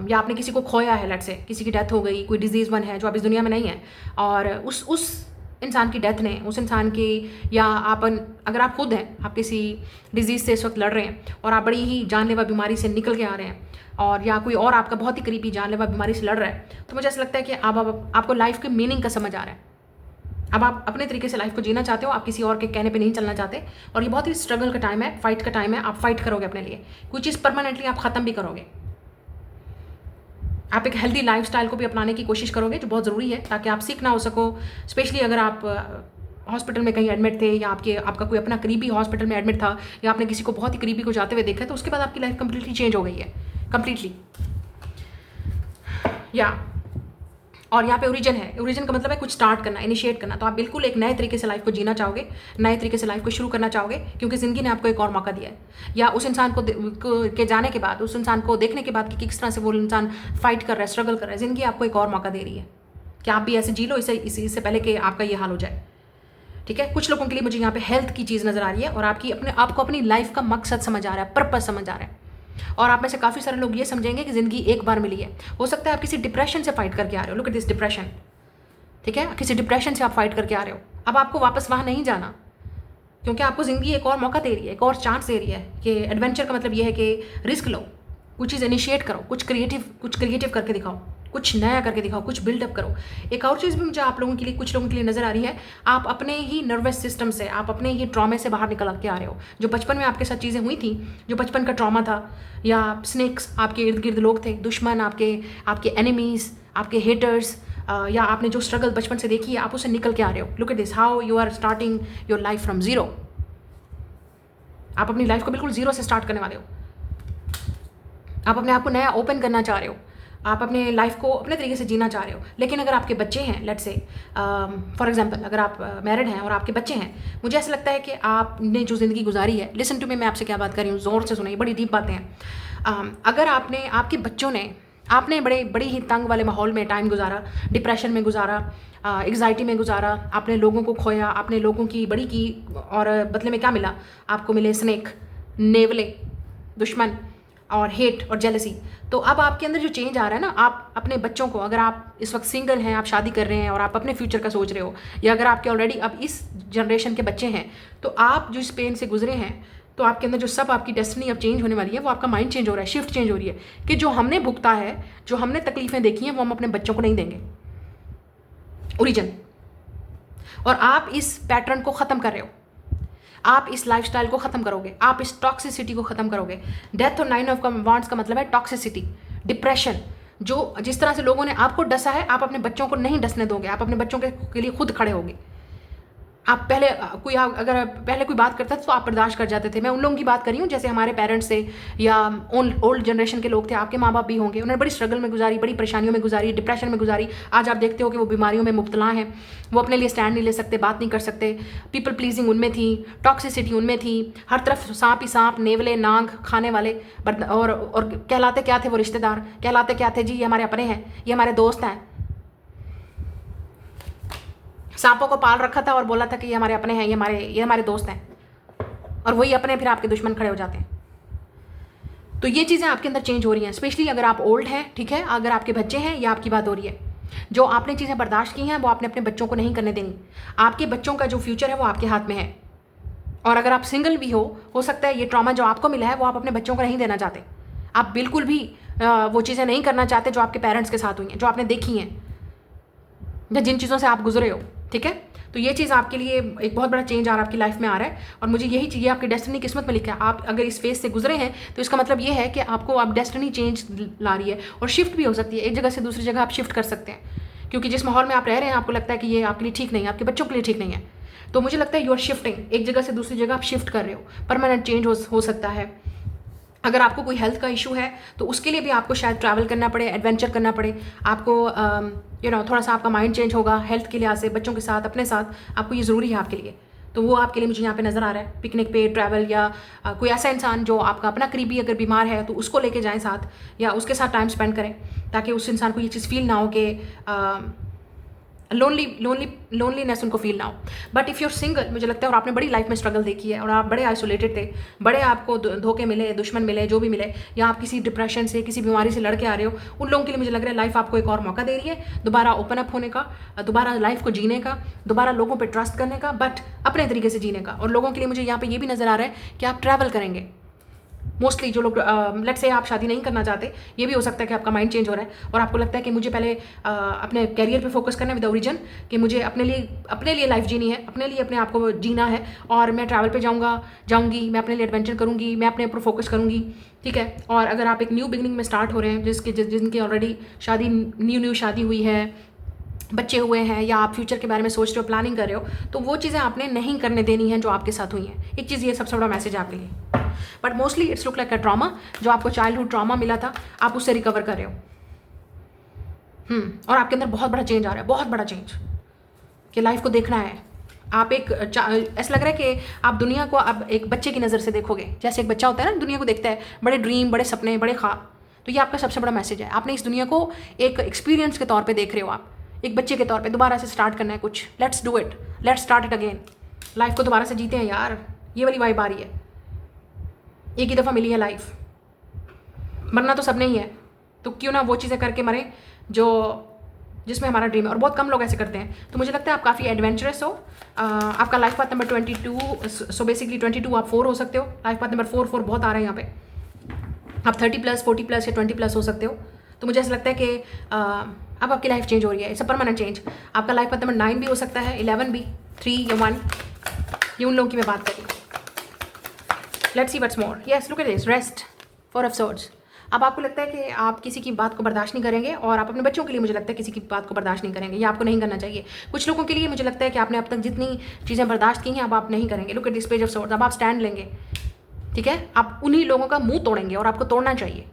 या आपने किसी को खोया है, लेट से किसी की डेथ हो गई, कोई डिजीज़ वन है जो आप इस दुनिया में नहीं है, और उस इंसान की डेथ ने उस इंसान की, या अगर आप खुद हैं, आप किसी डिजीज़ से इस वक्त लड़ रहे हैं और आप बड़ी ही जानलेवा बीमारी से निकल के आ रहे हैं, और या कोई और आपका बहुत ही करीबी जानलेवा बीमारी से लड़ रहा है, तो मुझे ऐसा लगता है कि आपको लाइफ के मीनिंग का समझ आ रहा है। अब आप अपने तरीके से लाइफ को जीना चाहते हो, आप किसी और के कहने पे नहीं चलना चाहते, और ये बहुत ही स्ट्रगल का टाइम है, फाइट का टाइम है। आप फाइट करोगे अपने लिए, कोई चीज़ परमानेंटली आप ख़त्म भी करोगे। आप एक हेल्दी लाइफस्टाइल को भी अपनाने की कोशिश करोगे, जो बहुत ज़रूरी है, ताकि आप सीख ना हो सको। स्पेशली अगर आप हॉस्पिटल में कहीं एडमिट थे, या आपका कोई अपना करीबी हॉस्पिटल में एडमिट था, या आपने किसी को बहुत ही करीबी को जाते हुए देखा है, तो उसके बाद आपकी लाइफ कंप्लीटली चेंज हो गई है, कंप्लीटली। और यहाँ पे ओरिजिन है, ओरिजिन का मतलब है कुछ स्टार्ट करना, इनिशिएट करना। तो आप बिल्कुल एक नए तरीके से लाइफ को जीना चाहोगे, नए तरीके से लाइफ को शुरू करना चाहोगे, क्योंकि ज़िंदगी ने आपको एक और मौका दिया है। या उस इंसान के जाने के बाद, उस इंसान को देखने के बाद कि किस तरह से वो इंसान फाइट कर रहा है, स्ट्रगल कर रहा है, ज़िंदगी आपको एक और मौका दे रही है कि आप भी ऐसे जी लो, इससे पहले कि आपका ये हाल हो जाए, ठीक है। कुछ लोगों के लिए मुझे यहाँ पे हेल्थ की चीज़ नज़र आ रही है, और आपको अपनी लाइफ का मकसद समझ आ रहा है, पर्पस समझ आ रहा है। और आप में से काफ़ी सारे लोग ये समझेंगे कि ज़िंदगी एक बार मिली है। हो सकता है आप किसी डिप्रेशन से फाइट करके आ रहे हो, लुक एट दिस डिप्रेशन, ठीक है। किसी डिप्रेशन से आप फाइट करके आ रहे हो, अब आपको वापस वहाँ नहीं जाना, क्योंकि आपको ज़िंदगी एक और मौका दे रही है, एक और चांस दे रही है। कि एडवेंचर का मतलब ये है कि रिस्क लो, कुछ चीज़ इनिशिएट करो, कुछ क्रिएटिव करके दिखाओ, कुछ नया करके दिखाओ, कुछ बिल्डअप करो। एक और चीज़ भी मुझे आप लोगों के लिए, कुछ लोगों के लिए नज़र आ रही है, आप अपने ही नर्वस सिस्टम से, आप अपने ही ट्रॉमे से बाहर निकल के आ रहे हो। जो बचपन में आपके साथ चीज़ें हुई थी, जो बचपन का ट्रॉमा था, या स्नेक्स आपके इर्द गिर्द लोग थे, दुश्मन आपके एनिमीज़, आपके हेटर्स, या आपने जो स्ट्रगल बचपन से देखी है, आप उससे निकल के आ रहे हो। Look at this, how you are starting your life from zero. आप अपनी लाइफ को बिल्कुल ज़ीरो से स्टार्ट करने वाले हो। आप अपने आप को नया ओपन करना चाह रहे हो, आप अपने लाइफ को अपने तरीके से जीना चाह रहे हो। लेकिन अगर आपके बच्चे हैं, लेट्स से फॉर एग्जांपल, अगर आप मैरिड हैं और आपके बच्चे हैं, मुझे ऐसा लगता है कि आपने जो ज़िंदगी गुजारी है, लिसन टू मी, मैं आपसे क्या बात कर रही हूँ, ज़ोर से सुनिए, बड़ी डीप बातें हैं। अगर आपके बच्चों ने, आपने बड़ी ही तंग वाले माहौल में टाइम गुजारा, डिप्रेशन में गुजारा, एग्जाइटी में गुजारा, आपने लोगों को खोया, आपने लोगों की बड़ी की, और बदले में क्या मिला आपको? मिले स्नेक, नेवले, दुश्मन और हेट और जेलसी। तो अब आपके अंदर जो चेंज आ रहा है ना, आप अपने बच्चों को, अगर आप इस वक्त सिंगल हैं, आप शादी कर रहे हैं और आप अपने फ्यूचर का सोच रहे हो, या अगर आपके ऑलरेडी अब इस जनरेशन के बच्चे हैं, तो आप जो इस पेन से गुजरे हैं, तो आपके अंदर जो सब आपकी डेस्टिनी अब चेंज होने वाली है, वो आपका माइंड चेंज हो रहा है, शिफ्ट चेंज हो रही है, कि जो हमने भुगता है, जो हमने तकलीफें देखी हैं, वो हम अपने बच्चों को नहीं देंगे। ओरिजिन। और आप इस पैटर्न को ख़त्म कर रहे हो, आप इस लाइफस्टाइल को ख़त्म करोगे, आप इस टॉक्सिसिटी को ख़त्म करोगे। डेथ और 9 ऑफ वांड्स का मतलब है टॉक्सिसिटी, डिप्रेशन। जो जिस तरह से लोगों ने आपको डसा है, आप अपने बच्चों को नहीं डसने दोगे, आप अपने बच्चों के लिए खुद खड़े होगे। आप पहले अगर पहले कोई बात करता था तो आप बर्दाश्त कर जाते थे। मैं उन लोगों की बात कर रही हूँ जैसे हमारे पेरेंट्स थे या ओल्ड जनरेशन के लोग थे, आपके माँ बाप भी होंगे, उन्होंने बड़ी स्ट्रगल में गुजारी, बड़ी परेशानियों में गुजारी, डिप्रेशन में गुजारी। आज आप देखते हो कि वो बीमारियों में मुब्तला हैं, वो अपने लिए स्टैंड नहीं ले सकते, बात नहीं कर सकते, पीपल प्लीजिंग उनमें थी, टॉक्सिसिटी उनमें थी, हर तरफ सांप ही सांप, नेवले नाग खाने वाले। और कहलाते क्या थे वो रिश्तेदार, कहलाते क्या थे जी, ये हमारे अपने हैं, ये हमारे दोस्त हैं। सांपों को पाल रखा था और बोला था कि ये हमारे अपने हैं, ये हमारे दोस्त हैं, और वही अपने फिर आपके दुश्मन खड़े हो जाते हैं। तो ये चीज़ें आपके अंदर चेंज हो रही हैं, स्पेशली अगर आप ओल्ड हैं, ठीक है, अगर आपके बच्चे हैं, या आपकी बात हो रही है। जो आपने चीज़ें बर्दाश्त की हैं वो आपने अपने बच्चों को नहीं करने देनी। आपके बच्चों का जो फ्यूचर है वो आपके हाथ में है। और अगर आप सिंगल भी हो सकता है ये ट्रॉमा जो आपको मिला है वो आप अपने बच्चों को नहीं देना चाहते। आप बिल्कुल भी वो चीज़ें नहीं करना चाहते जो आपके पेरेंट्स के साथ हुई हैं, जो आपने देखी हैं, या जिन चीज़ों से आप गुजरे हो, ठीक है। तो ये चीज़ आपके लिए एक बहुत बड़ा चेंज आ रहा है, आपकी लाइफ में आ रहा है, और मुझे यही चाहिए, आपकी डेस्टिनी किस्मत में लिखा है। आप अगर इस फेज से गुजरे हैं तो इसका मतलब ये है कि आपको आप डेस्टिनी चेंज ला रही है, और शिफ्ट भी हो सकती है, एक जगह से दूसरी जगह आप शिफ्ट कर सकते हैं, क्योंकि जिस माहौल में आप रह रहे हैं आपको लगता है कि ये आपके लिए ठीक नहीं है, आपके बच्चों के लिए ठीक नहीं है। तो मुझे लगता है यू आर शिफ्टिंग, एक जगह से दूसरी जगह आप शिफ्ट कर रहे हो, परमानेंट चेंज हो सकता है। अगर आपको कोई हेल्थ का इशू है तो उसके लिए भी आपको शायद ट्रैवल करना पड़े, एडवेंचर करना पड़े, आपको थोड़ा सा आपका माइंड चेंज होगा हेल्थ के लिहाज से, बच्चों के साथ, अपने साथ, आपको ये ज़रूरी है आपके लिए। तो वो आपके लिए मुझे यहाँ पे नज़र आ रहा है, पिकनिक पे ट्रैवल, या कोई ऐसा इंसान जो आपका अपना करीबी अगर बीमार है तो उसको लेके जाएं साथ, या उसके साथ टाइम स्पेंड करें, ताकि उस इंसान को ये चीज़ फील ना हो कि लोनलीनेस उनको फील ना हो। बट इफ़ यूर सिंगल, मुझे लगता है, और आपने बड़ी लाइफ में स्ट्रगल देखी है, और आप बड़े आइसोलेटेड थे, बड़े आपको धोखे मिले, दुश्मन मिले, जो भी मिले, या आप किसी डिप्रेशन से, किसी बीमारी से लड़के आ रहे हो, उन लोगों के लिए मुझे लग रहा है लाइफ आपको एक और मौका दे रही है, दोबारा ओपन अप होने का, दोबारा लाइफ को जीने का, दोबारा लोगों पर ट्रस्ट करने का, बट अपने तरीके से जीने का। और लोगों के लिए मुझे यहाँ पर ये भी नज़र आ रहा है कि आप ट्रैवल करेंगे। मोस्टली जो लोग लेट्स से आप शादी नहीं करना चाहते, ये भी हो सकता है कि आपका माइंड चेंज हो रहा है और आपको लगता है कि मुझे पहले अपने कैरियर पे फोकस करना है विद ओरिजिन, कि मुझे अपने लिए लाइफ जीनी है, अपने लिए अपने आप को जीना है, और मैं ट्रैवल पे जाऊँगी, मैं अपने लिए एडवेंचर करूँगी, मैं अपने ऊपर फोकस करूँगी, ठीक है। और अगर आप एक न्यू बिगनिंग में स्टार्ट हो रहे हैं, जिनकी ऑलरेडी न्यू शादी हुई है, बच्चे हुए हैं, या आप फ्यूचर के बारे में सोच रहे हो, प्लानिंग कर रहे हो, तो वो चीज़ें आपने नहीं करने देनी हैं जो आपके साथ हुई हैं। एक चीज़, ये सबसे बड़ा मैसेज है आपके लिए। But mostly it's look like a trauma, जो आपको चाइल्डहुड ट्रॉमा मिला था, आप उससे रिकवर कर रहे हो। और आपके अंदर बहुत बड़ा चेंज आ रहा है, बहुत बड़ा चेंज, कि लाइफ को देखना है। आप ऐसा लग रहा है कि आप दुनिया को अब एक बच्चे की नज़र से देखोगे, जैसे एक बच्चा होता है ना, दुनिया को देखता है, बड़े ड्रीम, बड़े सपने, बड़े ख्वाब। तो ये आपका सबसे बड़ा मैसेज है। आपने इस दुनिया को एक एक्सपीरियंस के तौर पे देख रहे हो, आप एक बच्चे के तौर पे दोबारा से स्टार्ट करना है कुछ। Let's do it, let's start it again. Life को दोबारा से जीते हैं यार, ये वाली वाइब आ रही है। एक ही दफ़ा मिली है लाइफ, मरना तो सबने ही है, तो क्यों ना वो चीज़ें करके मरें जिसमें हमारा ड्रीम है। और बहुत कम लोग ऐसे करते हैं। तो मुझे लगता है आप काफ़ी एडवेंचरस हो। आपका life path number 22, so basically 22 आप 4 हो सकते हो। लाइफ पाथ नंबर 4 बहुत आ रहा है यहाँ पे। आप 30+, 40+ या 20+ हो सकते हो। तो मुझे ऐसा लगता है कि अब आपकी लाइफ चेंज हो रही है, इट्स अ परमानेंट चेंज। आपका लाइफ पाथ नंबर 9 भी हो सकता है, 11 भी, 3 या 1, ये उन लोगों की मैं बात कर रही हूँ। Let's see what's more. Yes, look at this, rest, 4 of swords. अब आपको लगता है कि आप किसी की बात को बर्दाश्त नहीं करेंगे, और आप अपने बच्चों के लिए मुझे लगता है किसी की बात को बर्दाश्त नहीं करेंगे। ये आपको नहीं करना चाहिए। कुछ लोगों के लिए मुझे लगता है कि आपने अब तक जितनी चीज़ें बर्दाश्त की हैं अब आप नहीं करेंगे। Look at this page of swords. अब आप स्टैंड लेंगे, ठीक है। आप उन्हीं लोगों का मुंह तोड़ेंगे, और आपको तोड़ना चाहिए।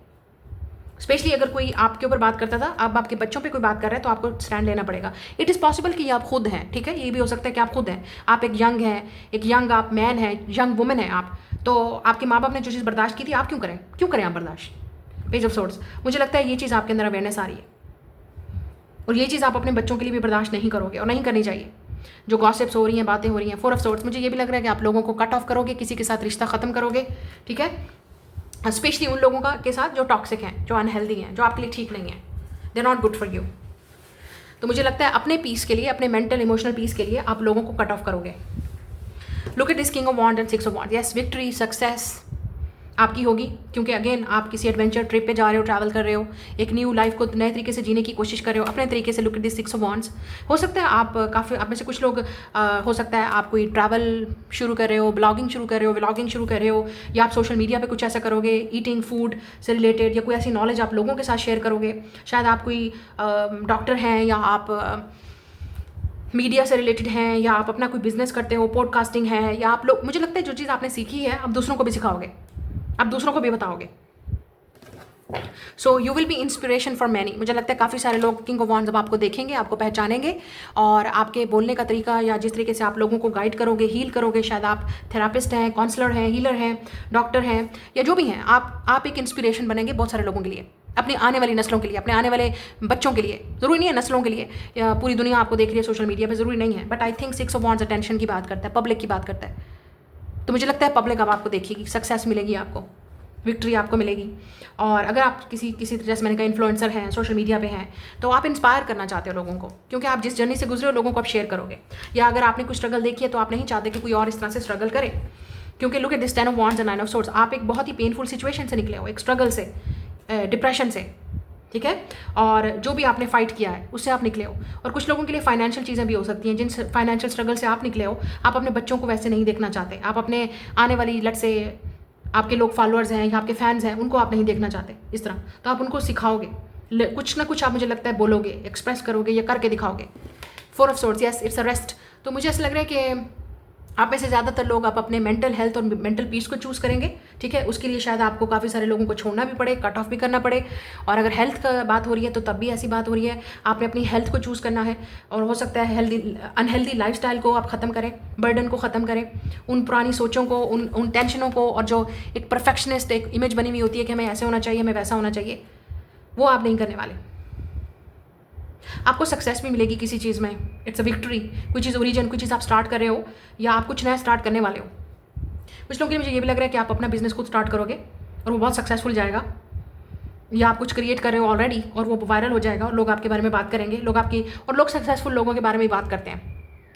स्पेशली अगर कोई आपके ऊपर बात करता था, अब आपके बच्चों पे कोई बात कर रहा है, तो आपको स्टैंड लेना पड़ेगा। इट इज़ पॉसिबल कि आप खुद हैं, ठीक है। ये भी हो सकता है कि आप खुद हैं, आप एक यंग हैं, एक यंग आप मैन हैं, यंग वुमेन हैं आप। तो आपके माँ बाप ने जो चीज़ बर्दाश्त की थी, आप क्यों करें आप बर्दाश्त। Page of swords. मुझे लगता है ये चीज़ आपके अंदर अवेयरनेस आ रही है, और ये चीज़ आप अपने बच्चों के लिए भी बर्दाश्त नहीं करोगे, और नहीं करनी चाहिए। जो गॉसिप्स हो रही हैं, बातें हो रही हैं, 4 ऑफ स्वॉर्ड्स, मुझे ये भी लग रहा है कि आप लोगों को कट ऑफ करोगे, किसी के साथ रिश्ता ख़त्म करोगे, ठीक है। स्पेशली उन लोगों के साथ जो टॉक्सिक हैं, जो अनहेल्दी हैं, जो आपके लिए ठीक नहीं है, they are not good for you. तो मुझे लगता है अपने पीस के लिए, अपने मेंटल इमोशनल पीस के लिए आप लोगों को कट ऑफ करोगे। Look at this king of wands and 6 of wands. Yes, victory, success आपकी होगी, क्योंकि अगेन आप किसी एडवेंचर ट्रिप पे जा रहे हो, ट्रैवल कर रहे हो, एक न्यू लाइफ को नए तरीके से जीने की कोशिश कर रहे हो, अपने तरीके से। Look at this 6 of wands. हो सकता है आप में से कुछ लोग हो सकता है आप कोई ट्रैवल शुरू कर रहे हो, ब्लॉगिंग शुरू कर रहे हो, व्लॉगिंग शुरू कर रहे हो, या आप सोशल मीडिया पे कुछ ऐसा करोगे, ईटिंग फूड से रिलेटेड, या कोई ऐसी नॉलेज आप लोगों के साथ शेयर करोगे। शायद आप कोई डॉक्टर हैं, या आप मीडिया से रिलेटेड हैं, या आप अपना कोई बिजनेस करते हो, पॉडकास्टिंग है, या आप लोग, मुझे लगता है जो चीज़ आपने सीखी है आप दूसरों को भी सिखाओगे, आप दूसरों को भी बताओगे। So you will B inspiration for many. मुझे लगता है काफ़ी सारे लोग किंग ऑफ वॉन्ड्स जब आपको देखेंगे, आपको पहचानेंगे, और आपके बोलने का तरीका या जिस तरीके से आप लोगों को गाइड करोगे, हील करोगे, शायद आप थेरापिस्ट हैं, काउंसलर हैं, हीलर हैं, डॉक्टर हैं, या जो भी हैं, आप एक इंस्पिरेशन बनेंगे बहुत सारे लोगों के लिए, अपनी आने वाली नस्लों के लिए, अपने आने वाले बच्चों के लिए। ज़रूरी नहीं है नस्लों के लिए, या पूरी दुनिया आपको देख रही है सोशल मीडिया पे, ज़रूरी नहीं है, but I think six of wands attention की बात करता है, पब्लिक की बात करता है। तो मुझे लगता है पब्लिक अब आपको देखेगी, सक्सेस मिलेगी, आपको विक्ट्री आपको मिलेगी। और अगर आप किसी जैसे मैंने कहा इन्फ्लुएंसर हैं, सोशल मीडिया पे हैं, तो आप इंस्पायर करना चाहते हो लोगों को, क्योंकि आप जिस जर्नी से गुजरे हो लोगों को आप शेयर करोगे। या अगर आपने कुछ स्ट्रगल देखी है तो आप नहीं चाहते कि कोई और इस तरह से स्ट्रगल करे, क्योंकि look at this 10 of wands and 9 of swords. आप एक बहुत ही पेनफुल सिचुएशन से निकले हो, एक स्ट्रगल से, डिप्रेशन से, ठीक है, और जो भी आपने फाइट किया है उससे आप निकले हो। और कुछ लोगों के लिए फाइनेंशियल चीज़ें भी हो सकती हैं, जिन फाइनेंशियल स्ट्रगल से आप निकले हो, आप अपने बच्चों को वैसे नहीं देखना चाहते, आप अपने आने वाली लट से आपके लोग फॉलोअर्स हैं या आपके फैंस हैं उनको आप नहीं देखना चाहते इस तरह, तो आप उनको सिखाओगे, कुछ ना कुछ आप मुझे लगता है बोलोगे, एक्सप्रेस करोगे या करके दिखाओगे। 4 of swords, yes it's a rest. तो मुझे ऐसा लग रहा है कि आप में से ज़्यादातर लोग आप अपने मेंटल हेल्थ और मेंटल पीस को चूज़ करेंगे, ठीक है। उसके लिए शायद आपको काफ़ी सारे लोगों को छोड़ना भी पड़े, कट ऑफ भी करना पड़े। और अगर हेल्थ का बात हो रही है तो तब भी ऐसी बात हो रही है, आपने अपनी हेल्थ को चूज़ करना है, और हो सकता है अनहेल्दी लाइफस्टाइल को आप ख़त्म करें, बर्डन को ख़त्म करें, उन पुरानी सोचों को, उन टेंशनों को, और जो एक परफेक्शनिस्ट एक इमेज बनी हुई होती है कि हमें ऐसे होना चाहिए, हमें वैसा होना चाहिए, वो आप नहीं करने वाले। आपको सक्सेस भी मिलेगी किसी चीज़ में, इट्स अ विक्ट्री। कोई चीज़ ओरिजिन, कोई चीज़ आप स्टार्ट कर रहे हो, या आप कुछ नया स्टार्ट करने वाले हो। कुछ लोगों के लिए मुझे ये भी लग रहा है कि आप अपना बिजनेस खुद स्टार्ट करोगे और वो बहुत सक्सेसफुल जाएगा, या आप कुछ क्रिएट कर रहे हो ऑलरेडी और वो वायरल हो जाएगा और लोग आपके बारे में बात करेंगे, लोग सक्सेसफुल लोगों के बारे में बात करते हैं,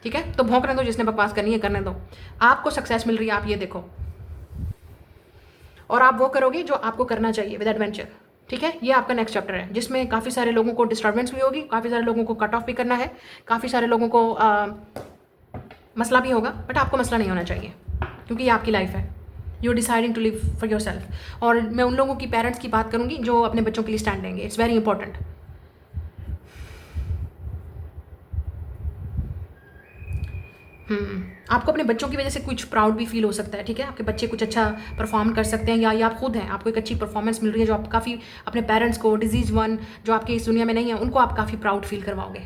ठीक है। तो भौंकने दो, जिसने बकवास करनी है करने दो, आपको सक्सेस मिल रही है, आप ये देखो, और आप वो करोगे जो आपको करना चाहिए विद एडवेंचर, ठीक है। ये आपका नेक्स्ट चैप्टर है, जिसमें काफ़ी सारे लोगों को डिस्टर्बेंस भी होगी, काफ़ी सारे लोगों को कट ऑफ भी करना है, काफ़ी सारे लोगों को मसला भी होगा, बट आपको मसला नहीं होना चाहिए, क्योंकि ये आपकी लाइफ है। You are deciding to live for yourself. और मैं उन लोगों की पेरेंट्स की बात करूँगी जो अपने बच्चों के लिए स्टैंड लेंगे, इट्स वेरी इंपॉर्टेंट। आपको अपने बच्चों की वजह से कुछ प्राउड भी फील हो सकता है, ठीक है। आपके बच्चे कुछ अच्छा परफॉर्म कर सकते हैं, या आप खुद हैं, आपको एक अच्छी परफॉर्मेंस मिल रही है जो आप काफ़ी अपने पेरेंट्स को, डिजीज वन जो आपके इस दुनिया में नहीं है, उनको आप काफ़ी प्राउड फील करवाओगे।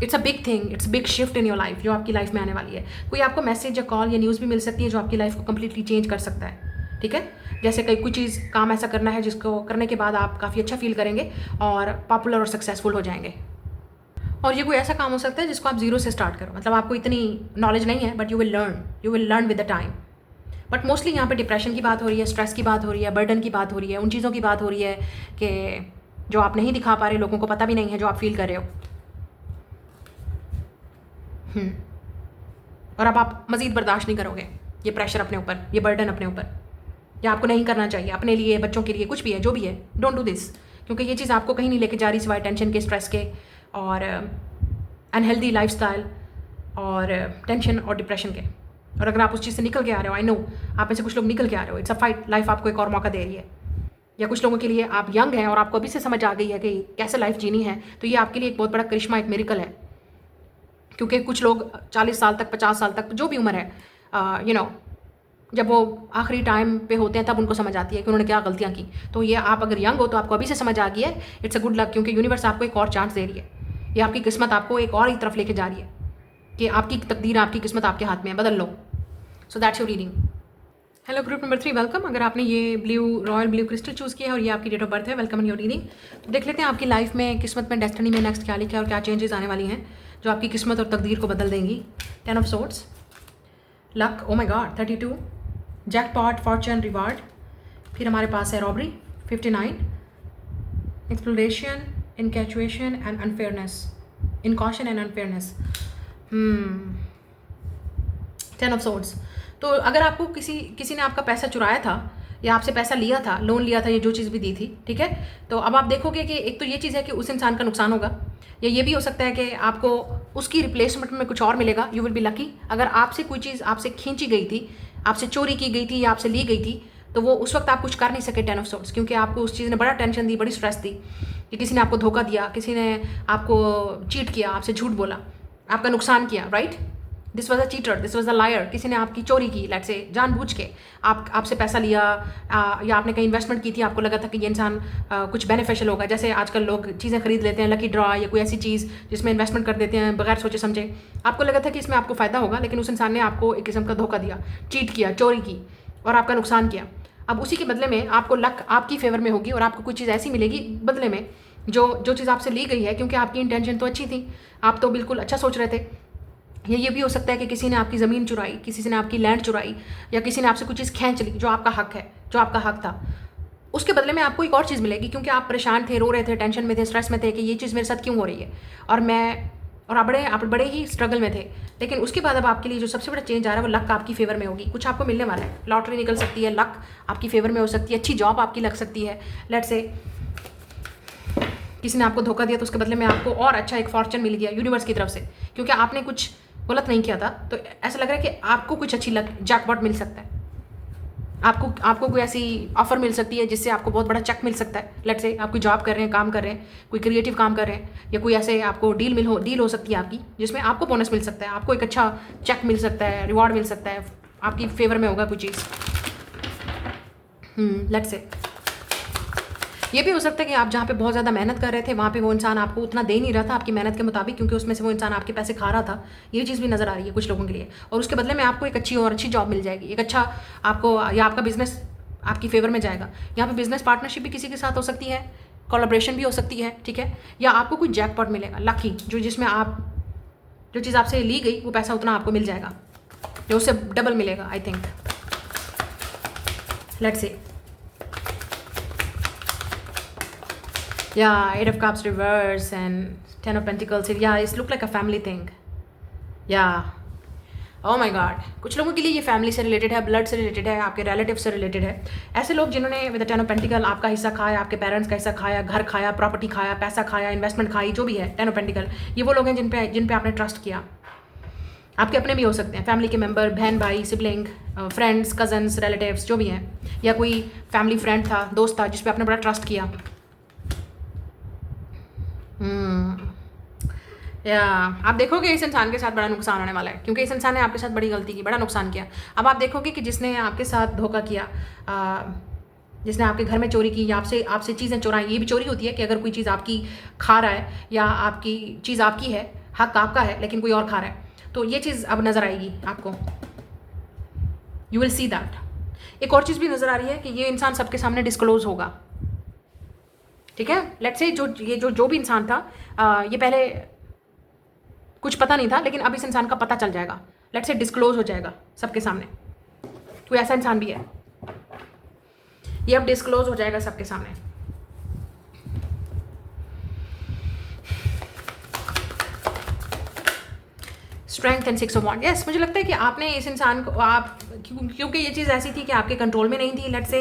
It's a big thing, it's big shift in your life जो आपकी लाइफ में आने वाली है। कोई आपको मैसेज या कॉल या न्यूज़ भी मिल सकती है जो आपकी लाइफ को कम्प्लीटली चेंज कर सकता है, ठीक है। जैसे कोई चीज़, काम ऐसा करना है जिसको करने के बाद आप काफ़ी अच्छा फील करेंगे और पॉपुलर और सक्सेसफुल हो जाएंगे। और ये कोई ऐसा काम हो सकता है जिसको आप जीरो से स्टार्ट करो, मतलब आपको इतनी नॉलेज नहीं है, but you will learn with the time. But mostly यहाँ पे डिप्रेशन की बात हो रही है, स्ट्रेस की बात हो रही है, बर्डन की बात हो रही है, उन चीज़ों की बात हो रही है कि जो आप नहीं दिखा पा रहे, लोगों को पता भी नहीं है जो आप फील कर रहे हो। और अब आप मज़ीद बर्दाश्त नहीं करोगे ये प्रेशर अपने ऊपर, ये बर्डन अपने ऊपर, या आपको नहीं करना चाहिए अपने लिए, बच्चों के लिए, कुछ भी है, जो भी है, डोंट डू दिस, क्योंकि ये चीज़ आपको कहीं नहीं लेके जा रही सिवाय टेंशन के, स्ट्रेस के, और अनहेल्दी लाइफस्टाइल, और टेंशन और डिप्रेशन के। और अगर आप उस चीज़ से निकल के आ रहे हो, आई नो आप में से कुछ लोग निकल के आ रहे हो, इट्स अ फाइट, लाइफ आपको एक और मौका दे रही है। या कुछ लोगों के लिए आप यंग हैं और आपको अभी से समझ आ गई है कि कैसे लाइफ जीनी है, तो ये आपके लिए एक बहुत बड़ा करिश्मा, एक मिरेकल है। क्योंकि कुछ लोग 40 साल तक, 50 साल तक, जो भी उम्र है, जब वो आखिरी टाइम पे होते हैं तब उनको समझ आती है कि उन्होंने क्या गलतियाँ की। तो ये आप अगर यंग हो तो आपको अभी से समझ आ गई है, इट्स अ गुड लक, क्योंकि यूनिवर्स आपको एक और चांस दे रही है। ये आपकी किस्मत आपको एक और ही तरफ लेके जा रही है कि आपकी तकदीर, आपकी किस्मत आपके हाथ में है, बदल लो। So that's your reading. Hello group number 3, welcome. अगर आपने ये रॉयल ब्लू क्रिस्टल चूज़ किया है और ये आपकी डेट ऑफ बर्थ है, वेलकम इन योर रीडिंग। तो देख लेते हैं आपकी लाइफ में, किस्मत में, डेस्टिनी में नेक्स्ट क्या लिखा है और क्या चेंजेस आने वाली हैं जो आपकी किस्मत और तकदीर को बदल देंगी। 10 of swords, luck, oh my god, 32, jackpot, fortune, reward. फिर हमारे पास है robbery, 59, exploration, infatuation and unfairness, incaution and unfairness. 10 of swords. तो अगर आपको किसी ने आपका पैसा चुराया था या आपसे पैसा लिया था, लोन लिया था, ये जो चीज़ भी दी थी, ठीक है, तो अब आप देखोगे कि एक तो ये चीज़ है कि उस इंसान का नुकसान होगा, या ये भी हो सकता है कि आपको उसकी रिप्लेसमेंट में कुछ और मिलेगा। You will be lucky. अगर आपसे कोई चीज़ आपसे खींची गई थी, आपसे चोरी की गई थी या आपसे ली गई थी, तो वो उस वक्त आप कुछ कर नहीं सके 10 ऑफ सोर्ट्स, क्योंकि आपको उस चीज़ ने बड़ा टेंशन दी, बड़ी स्ट्रेस दी कि किसी ने आपको धोखा दिया, किसी ने आपको चीट किया, आपसे झूठ बोला, आपका नुकसान किया, right. This was a cheater, this was a liar, किसी ने आपकी चोरी की, लेट्स से जानबूझ के आपसे पैसा लिया, या आपने कहीं इन्वेस्टमेंट की थी, आपको लगा था कि ये इंसान कुछ बेनिफिशियल होगा। जैसे आजकल लोग चीज़ें खरीद लेते हैं, लकी ड्रॉ या कोई ऐसी चीज़ जिसमें इन्वेस्टमेंट कर देते हैं बगैर सोचे समझे। आपको लगा था कि इसमें आपको फ़ायदा होगा, लेकिन उस इंसान ने आपको एक किस्म का धोखा दिया, चीट किया, चोरी की और आपका नुकसान किया। अब उसी के बदले में आपको लक आपकी फेवर में होगी और आपको कुछ चीज़ ऐसी मिलेगी बदले में जो चीज़ आपसे ली गई है, क्योंकि आपकी इंटेंशन तो अच्छी थी, आप तो बिल्कुल अच्छा सोच रहे थे। ये भी हो सकता है कि किसी ने आपकी ज़मीन चुराई, किसी ने आपकी लैंड चुराई, या किसी ने आपसे कुछ चीज़ खींच ली जो आपका हक है, जो आपका हक था। उसके बदले में आपको एक और चीज़ मिलेगी, क्योंकि आप परेशान थे, रो रहे थे, टेंशन में थे, स्ट्रेस में थे कि ये चीज़ मेरे साथ क्यों हो रही है, और आप बड़े ही स्ट्रगल में थे। लेकिन उसके बाद अब आपके लिए जो सबसे बड़ा चेंज आ रहा है वो लक आपकी फेवर में होगी, कुछ आपको मिलने वाला है, लॉटरी निकल सकती है, लक आपकी फेवर में हो सकती है, अच्छी जॉब आपकी लग सकती है। लेट्स से किसी ने आपको धोखा दिया तो उसके बदले में आपको और अच्छा एक फॉर्चून मिल गया यूनिवर्स की तरफ से, क्योंकि आपने कुछ गलत नहीं किया था। तो ऐसा लग रहा है कि आपको कुछ अच्छी जैकपॉट मिल सकता है, आपको कोई ऐसी ऑफर मिल सकती है जिससे आपको बहुत बड़ा चेक मिल सकता है। लेट्स से आप कोई जॉब कर रहे हैं, काम कर रहे हैं, कोई क्रिएटिव काम कर रहे हैं, या कोई ऐसे आपको डील हो सकती है आपकी, जिसमें आपको बोनस मिल सकता है, आपको एक अच्छा चेक मिल सकता है, रिवॉर्ड मिल सकता है, आपकी फेवर में होगा कोई चीज़। लेट्स से ये भी हो सकता है कि आप जहाँ पे बहुत ज़्यादा मेहनत कर रहे थे वहाँ पे वो इंसान आपको उतना दे नहीं रहा था आपकी मेहनत के मुताबिक, क्योंकि उसमें से वो इंसान आपके पैसे खा रहा था। ये चीज़ भी नज़र आ रही है कुछ लोगों के लिए, और उसके बदले में आपको एक अच्छी जॉब मिल जाएगी, एक अच्छा आपको, या आपका बिजनेस आपकी फेवर में जाएगा। यहाँ पे बिजनेस पार्टनरशिप भी किसी के साथ हो सकती है, कोलैबोरेशन भी हो सकती है, ठीक है। या आपको कोई जैकपॉट मिलेगा लकी, जिसमें जो चीज़ आपसे ली गई वो पैसा उतना आपको मिल जाएगा, जो उससे डबल मिलेगा, I think. Let's say Yeah, Eight of Cups reverse and Ten of Pentacles. Yeah, it's look like a family thing. Yeah. Oh my God. कुछ लोगों के लिए ये फैमिली से रिलेटेड है, ब्लड से रिलेटेड है, आपके रिलेटिव से रिलेटेड है। ऐसे लोग जिन्होंने with the ten of pentacle आपका हिस्सा खाया, आपके पेरेंट्स का हिस्सा खाया, घर खाया, प्रॉपर्टी खाया, पैसा खाया, इन्वेस्टमेंट खाई, जो भी है टेन ऑफ पेंटिकल, ये वो लोग हैं जिन पे आपने ट्रस्ट किया। आपके अपने भी हो सकते हैं, फैमिली के मेंबर, बहन भाई, सिबलिंग, फ्रेंड्स, कजन्स, रिलेटिव्स, जो भी हैं, या कोई फैमिली फ्रेंड था, दोस्त था, जिस पे आपने बड़ा ट्रस्ट किया। या आप देखोगे इस इंसान के साथ बड़ा नुकसान होने वाला है, क्योंकि इस इंसान ने आपके साथ बड़ी गलती की, बड़ा नुकसान किया। अब आप देखोगे कि जिसने आपके साथ धोखा किया, जिसने आपके घर में चोरी की या आपसे चीज़ें चुराई, ये भी चोरी होती है कि अगर कोई चीज़ आपकी खा रहा है या आपकी चीज़ आपकी है, हक आपका है, लेकिन कोई और खा रहा है, तो ये चीज़ अब नज़र आएगी आपको, यू विल सी दैट। एक और चीज़ भी नज़र आ रही है कि ये इंसान सबके सामने डिस्क्लोज होगा, ठीक है। लेट्स से जो भी इंसान था, ये पहले कुछ पता नहीं था, लेकिन अब इस इंसान का पता चल जाएगा, लेट्स से डिस्क्लोज हो जाएगा सबके सामने। कोई ऐसा इंसान भी है, ये अब डिस्क्लोज हो जाएगा सबके सामने। Strength and six of wand. Yes, मुझे लगता है कि आपने इस इंसान को क्योंकि ये चीज़ ऐसी थी कि आपके कंट्रोल में नहीं थी। लेट्स से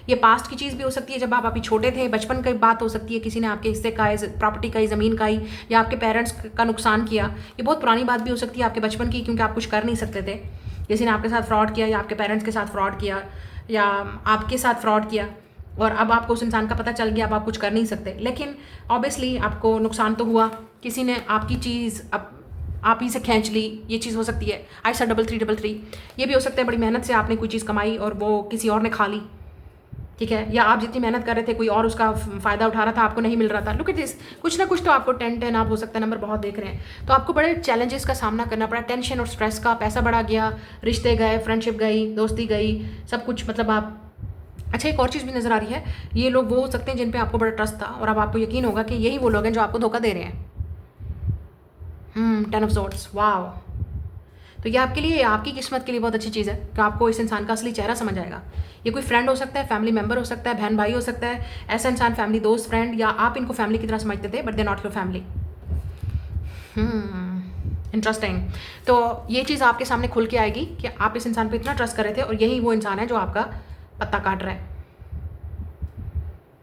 ये पास्ट की चीज़ भी हो सकती है, जब आप अभी छोटे थे, बचपन की बात हो सकती है, किसी ने आपके हिस्से का, प्रॉपर्टी का, ज़मीन का ही, या आपके पेरेंट्स का नुकसान किया। ये बहुत पुरानी बात भी हो सकती है आपके बचपन की, क्योंकि आप कुछ कर नहीं सकते थे, किसी ने आपके साथ फ्रॉड किया, या आपके पेरेंट्स के साथ फ्रॉड किया, या आपके साथ फ्रॉड किया, और अब आपको उस इंसान का पता चल गया, अब आप कुछ कर नहीं सकते। लेकिन ऑब्वियसली आपको नुकसान तो हुआ, किसी ने आपकी चीज़ आप ही से खींच ली, ये चीज़ हो सकती है। आई सर 3333, ये भी हो सकता है बड़ी मेहनत से आपने कोई चीज़ कमाई और वो किसी और ने खा ली, ठीक है। या आप जितनी मेहनत कर रहे थे कोई और उसका फ़ायदा उठा रहा था, आपको नहीं मिल रहा था। लुक एट दिस, कुछ ना कुछ तो आपको 10 आप हो सकता है नंबर बहुत देख रहे हैं, तो आपको बड़े चैलेंजेस का सामना करना पड़ा, टेंशन और स्ट्रेस का। पैसा बढ़ा गया, रिश्ते गए, फ्रेंडशिप गई, दोस्ती गई, सब कुछ, मतलब आप। अच्छा, एक और चीज़ भी नज़र आ रही है, ये लोग वो हो सकते हैं जिन पे आपको बड़ा ट्रस्ट था, और अब आपको यकीन होगा कि यही वो लोग हैं जो आपको धोखा दे रहे हैं। 10 ऑफ सॉर्ड्स, वाव। तो ये आपके लिए, आपकी किस्मत के लिए बहुत अच्छी चीज़ है कि आपको इस इंसान का असली चेहरा समझ आएगा। ये कोई फ्रेंड हो सकता है, फैमिली मेंबर हो सकता है, बहन भाई हो सकता है, ऐसा इंसान, फैमिली दोस्त, फ्रेंड, या आप इनको फैमिली की तरह समझते थे but they not your family. Interesting. तो ये चीज़ आपके सामने खुल के आएगी कि आप इस इंसान पर इतना ट्रस्ट कर रहे थे, और यही वो इंसान है जो आपका पत्ता काट रहा है।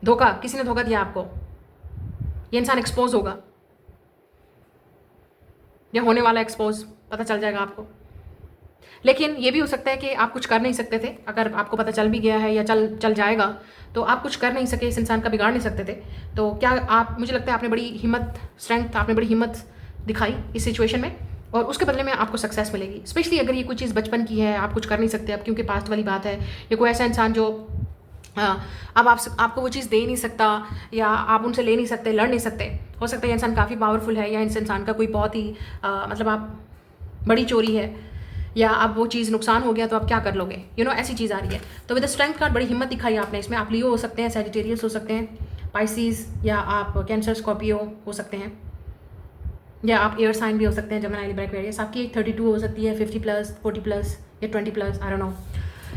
धोखा, किसी ने धोखा दिया आपको, ये इंसान एक्सपोज होगा, या होने वाला एक्सपोज, पता चल जाएगा आपको। लेकिन ये भी हो सकता है कि आप कुछ कर नहीं सकते थे, अगर आपको पता चल भी गया है या चल जाएगा तो आप कुछ कर नहीं सके, इस इंसान का बिगाड़ नहीं सकते थे। तो क्या आप, मुझे लगता है आपने बड़ी हिम्मत, स्ट्रेंथ, आपने बड़ी हिम्मत दिखाई इस सिचुएशन में, और उसके बदले में आपको सक्सेस मिलेगी। स्पेशली अगर ये कोई चीज़ बचपन की है, आप कुछ कर नहीं सकते अब क्योंकि पास्ट वाली बात है, या कोई ऐसा इंसान जो अब आपको वो चीज़ दे नहीं सकता, या आप उनसे ले नहीं सकते, लड़ नहीं सकते। हो सकता है ये इंसान काफ़ी पावरफुल है, या इस इंसान का कोई बहुत ही मतलब आप बड़ी चोरी है, या अब वो चीज़ नुकसान हो गया तो आप क्या कर लोगे, ऐसी चीज़ आ रही है। तो विद द स्ट्रेंथ कार्ड बड़ी हिम्मत दिखाई आपने इसमें। आप लियो हो सकते हैं, सैजिटेरियस हो सकते हैं, पाइसिस, या आप कैंसर, स्कॉर्पियो हो सकते हैं, या आप एयर साइन भी हो सकते हैं, जेमिनी, लिब्रा, एक्वेरियस। आपकी एक 32 हो सकती है, 50+, 40+, या 20+, आई डोंट नो।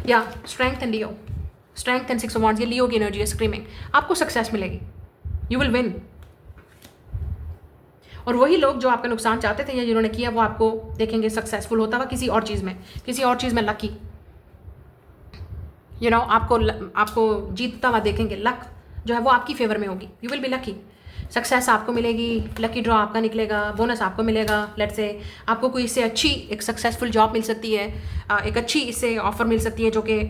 या strength and Leo, strength and 6 of wands, ये लियो की एनर्जी है, स्क्रीमिंग। आपको सक्सेस मिलेगी, यू विल विन। और वही लोग जो आपका नुकसान चाहते थे या जिन्होंने किया, वो आपको देखेंगे सक्सेसफुल होता हुआ किसी और चीज़ में लकी, आपको जीतता हुआ देखेंगे। लक जो है वो आपकी फेवर में होगी, you will be lucky. Success आपको मिलेगी, लकी ड्रॉ आपका निकलेगा, बोनस आपको मिलेगा। लेट्स से आपको कोई इससे अच्छी एक सक्सेसफुल जॉब मिल सकती है, एक अच्छी इससे ऑफर मिल सकती है, जो कि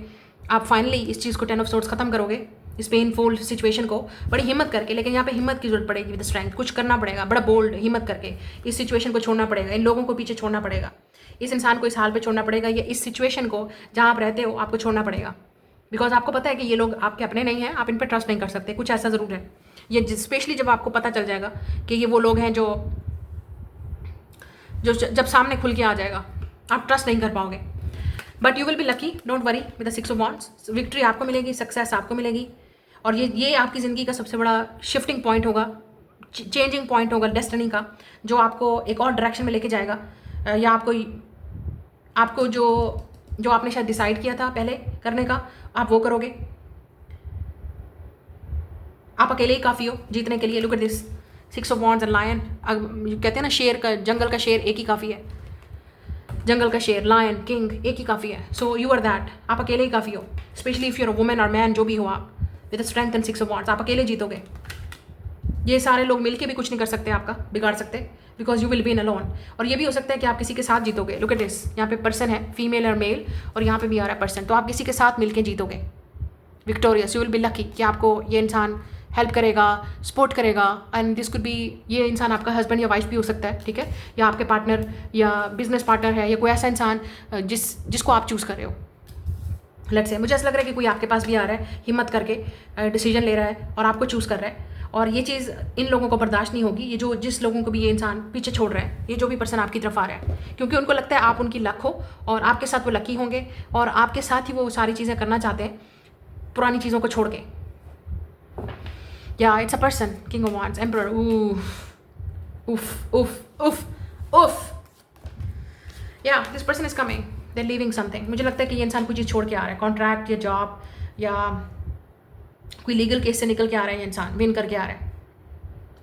आप फाइनली इस चीज़ को 10 ऑफ सोर्ड्स ख़त्म करोगे, इस पेनफुल सिचुएशन को बड़ी हिम्मत करके। लेकिन यहाँ पे हिम्मत की जरूरत पड़ेगी, विद स्ट्रेंथ कुछ करना पड़ेगा, बड़ा बोल्ड हिम्मत करके इस सिचुएशन को छोड़ना पड़ेगा, इन लोगों को पीछे छोड़ना पड़ेगा, इस इंसान को इस हाल पे छोड़ना पड़ेगा, या इस सिचुएशन को जहाँ आप रहते हो आपको छोड़ना पड़ेगा। बिकॉज आपको पता है कि ये लोग आपके अपने नहीं हैं, आप इन पर ट्रस्ट नहीं कर सकते, कुछ ऐसा ज़रूर है। ये स्पेशली जब आपको पता चल जाएगा कि ये वो लोग हैं जो जब सामने खुल के आ जाएगा आप ट्रस्ट नहीं कर पाओगे। But you will be lucky, don't worry, with the 6 of wands. Victory आपको मिलेगी, सक्सेस आपको मिलेगी, और ये आपकी ज़िंदगी का सबसे बड़ा शिफ्टिंग पॉइंट होगा, चेंजिंग पॉइंट होगा डेस्टिनी का, जो आपको एक और डायरेक्शन में लेके जाएगा, या आपको जो आपने शायद डिसाइड किया था पहले करने का, आप वो करोगे। आप अकेले ही काफ़ी हो जीतने के लिए। Look at this 6 of wands and lion. कहते हैं ना, शेर का, जंगल का शेर एक ही काफ़ी है, जंगल का शेर, लायन, किंग एक ही काफ़ी है। सो यू आर दैट, आप अकेले ही काफ़ी हो। Specially if you're a women और मैन, जो भी हो आप, with strength and 6 of wands, आप अकेले जीतोगे। ये सारे लोग मिलके भी कुछ नहीं कर सकते, आपका बिगाड़ सकते, because you will be in alone. और ये भी हो सकता है कि आप किसी के साथ जीतोगे। लुक एट दिस, यहाँ पे पर्सन है, फीमेल और मेल, और यहाँ पे भी आ रहा है पर्सन, तो आप किसी के साथ मिलके जीतोगे, victorious. You will be lucky कि आपको ये इंसान हेल्प करेगा, सपोर्ट करेगा, एंड दिस कुड बी, ये इंसान आपका हस्बैंड या वाइफ भी हो सकता है, ठीक है, या आपके पार्टनर या बिजनेस पार्टनर है, या कोई ऐसा इंसान जिसको आप चूज़ कर रहे हो। लेट्स से मुझे ऐसा लग रहा है कि कोई आपके पास भी आ रहा है, हिम्मत करके डिसीजन ले रहा है और आपको चूज़ कर रहा है, और ये चीज़ इन लोगों को बर्दाश्त नहीं होगी, ये जिस लोगों को भी ये इंसान पीछे छोड़ रहा है, ये जो भी पर्सन आपकी तरफ आ रहा है, क्योंकि उनको लगता है आप उनकी लक हो और आपके साथ वो लकी होंगे, और आपके साथ ही वो सारी चीज़ें करना चाहते हैं पुरानी चीज़ों को छोड़ के। या it's a person, king of wands, emperor. उफ उफ उफ उफ। या this person is coming, they living something. मुझे लगता है कि ये इंसान कोई चीज़ छोड़ के आ रहा है, कॉन्ट्रैक्ट या जॉब या कोई लीगल केस से निकल के आ रहा है, ये इंसान विन करके आ रहा है।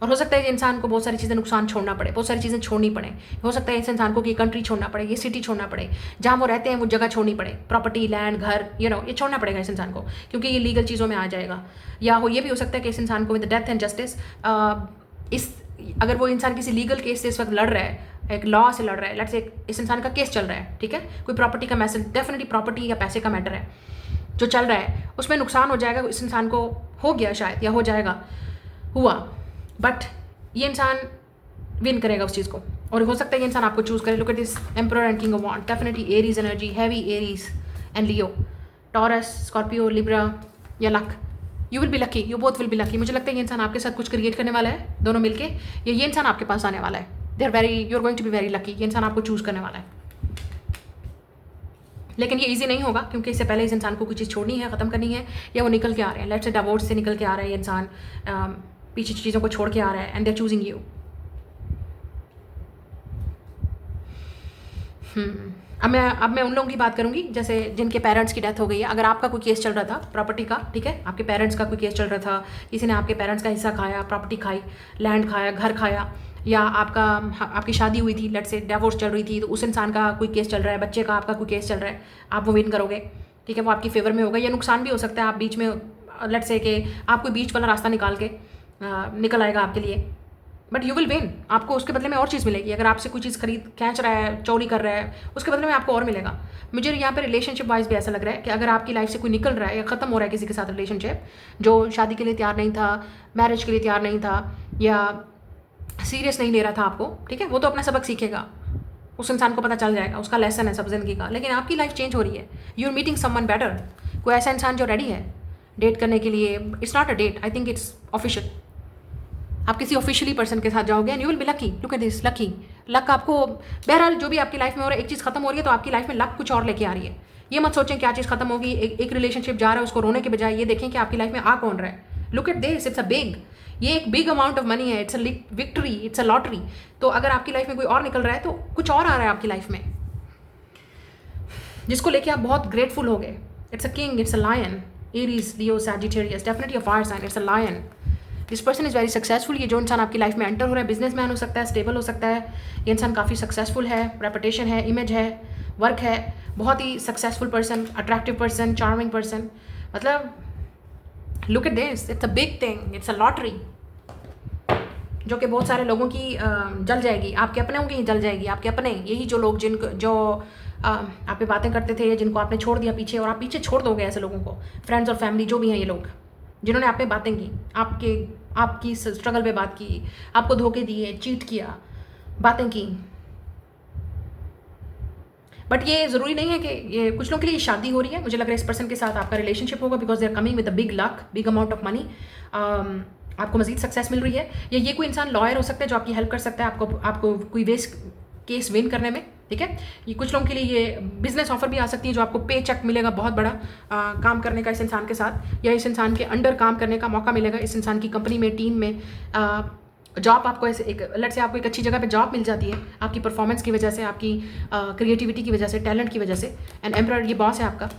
और हो सकता है कि इंसान को बहुत सारी चीज़ें नुकसान छोड़ना पड़े, बहुत सारी चीज़ें छोड़नी पड़े। हो सकता है इस इंसान को कि कंट्री छोड़ना पड़े, ये सिटी छोड़ना पड़े, जहाँ वो रहते हैं वो जगह छोड़नी पड़े, प्रॉपर्टी, लैंड, घर, ये छोड़ना पड़ेगा इस इंसान को, क्योंकि ये लीगल चीज़ों में आ जाएगा। या ये भी हो सकता है कि इस इंसान को विद डेथ एंड जस्टिस, अगर वो इंसान किसी लीगल केस से इस वक्त लड़ रहा है, एक लॉ से लड़ रहा है, लेट्स से इस इंसान का केस चल रहा है, ठीक है, कोई प्रॉपर्टी का मैसेज, डेफिनेटली प्रॉपर्टी या पैसे का मैटर है जो चल रहा है, उसमें नुकसान हो जाएगा इस इंसान को, हो गया शायद या हो जाएगा, हुआ, बट ये इंसान विन करेगा उस चीज़ को, और हो सकता है ये इंसान आपको चूज़ करे। Look at this emperor and king of wand, definitely Aries energy, heavy Aries and Leo, Taurus, Scorpio, Libra या luck. You will be lucky, you both will be lucky. मुझे लगता है ये इंसान आपके साथ कुछ क्रिएट करने वाला है, दोनों मिलके, या ये इंसान आपके पास आने वाला है। They are very, you are going to be very lucky. ये इंसान आपको चूज़ करने वाला है, लेकिन ये इजी नहीं होगा, क्योंकि इससे पहले इस इंसान को कुछ चीज़ छोड़नी है, ख़त्म करनी है, या वो निकल के आ रहे हैं, लेट्स से डिवोर्स से निकल के आ रहा है ये इंसान, पीछे चीज़ों को छोड़ के आ रहा है, and they are choosing you. अब मैं उन लोगों की बात करूंगी जैसे जिनके पेरेंट्स की डेथ हो गई है। अगर आपका कोई केस चल रहा था प्रॉपर्टी का, ठीक है, आपके पेरेंट्स का कोई केस चल रहा था, किसी ने आपके पेरेंट्स का हिस्सा खाया, प्रॉपर्टी खाई, लैंड खाया, घर खाया, या आपकी शादी हुई थी, लेट्स से डिवोर्स चल रही थी, तो उस इंसान का कोई केस चल रहा है, बच्चे का आपका कोई केस चल रहा है, आप वो विन करोगे, ठीक है, वो आपकी फेवर में होगा। या नुकसान भी हो सकता है, आप बीच में, लेट्स से कि आप कोई बीच वाला रास्ता निकाल के निकल आएगा आपके लिए, बट यू विल विन। आपको उसके बदले में और चीज़ मिलेगी। अगर आपसे कोई चीज़ खींच रहा है, चोरी कर रहा है, उसके बदले में आपको और मिलेगा। मुझे यहाँ पे रिलेशनशिप वाइज भी ऐसा लग रहा है कि अगर आपकी लाइफ से कोई निकल रहा है या ख़त्म हो रहा है किसी के साथ रिलेशनशिप, जो शादी के लिए तैयार नहीं था, मैरिज के लिए तैयार नहीं था, या सीरियस नहीं ले रहा था आपको, ठीक है, वो तो अपना सबक सीखेगा, उस इंसान को पता चल जाएगा, उसका लेसन है सब जिंदगी का। लेकिन आपकी लाइफ चेंज हो रही है, you are meeting someone better, कोई ऐसा इंसान जो रेडी है डेट करने के लिए। It's not a date, I think it's official. आप किसी ऑफिशियली पर्सन के साथ जाओगे and you will be lucky. Look at this, lucky. Luck आपको, बहरहाल जो भी आपकी लाइफ में हो रहा है, एक चीज़ खत्म हो रही है तो आपकी लाइफ में लक कुछ और लेके आ रही है। ये मत सोचें क्या चीज़ खत्म होगी, एक रिलेशनशिप जा रहा है उसको रोने के बजाय ये देखें कि आपकी लाइफ में आ कौन रहा है। Look at this, it's a big, ये एक बिग अमाउंट ऑफ मनी है, it's a victory, it's a lottery. तो अगर आपकी लाइफ में कोई और निकल रहा है तो कुछ और आ रहा है आपकी लाइफ में जिसको लेके आप बहुत ग्रेटफुल हो गए। It's a king, it's a lion, Aries, Leo, Sagittarius, definitely a fire sign, it's a lion. This person is very successful. ये जो इंसान आपकी लाइफ में एंटर हो रहा है, बिजनेसमैन हो सकता है, स्टेबल हो सकता है, ये इंसान काफ़ी सक्सेसफुल है, रेपुटेशन है, इमेज है, वर्क है, बहुत ही successful person, attractive person, charming person. मतलब look at this, it's a big thing, it's a lottery जो कि बहुत सारे लोगों की जल जाएगी। आपके अपने की जल जाएगी, आपके अपने, यही जो लोग जो आप पे बातें करते थे, जिनको आपने छोड़ दिया पीछे, और आप पीछे छोड़ दोगे ऐसे लोगों को, फ्रेंड्स और फैमिली जो भी हैं, ये लोग जिन्होंने आप पे बातें की, आपकी स्ट्रगल पे बात की, आपको धोखे दिए, चीट किया, बातें की। बट ये ज़रूरी नहीं है कि ये, कुछ लोगों के लिए ये शादी हो रही है। मुझे लग रहा है इस पर्सन के साथ आपका रिलेशनशिप होगा, because they are coming with a big luck, big amount of money. आपको मजीद सक्सेस मिल रही है। या ये कोई इंसान लॉयर हो सकता है जो आपकी हेल्प कर सकता है आपको कोई केस विन करने में, ठीक है। ये कुछ लोगों के लिए ये बिजनेस ऑफर भी आ सकती है, जो आपको पे चेक मिलेगा बहुत बड़ा काम करने का इस इंसान के साथ, या इस इंसान के अंडर काम करने का मौका मिलेगा, इस इंसान की कंपनी में, टीम में। जॉब आपको ऐसे एक लेट से आपको एक अच्छी जगह पे जॉब मिल जाती है आपकी परफॉर्मेंस की वजह से, आपकी क्रिएटिविटी की वजह से, टैलेंट की वजह से। एंड एम्परर ये बॉस है आपका,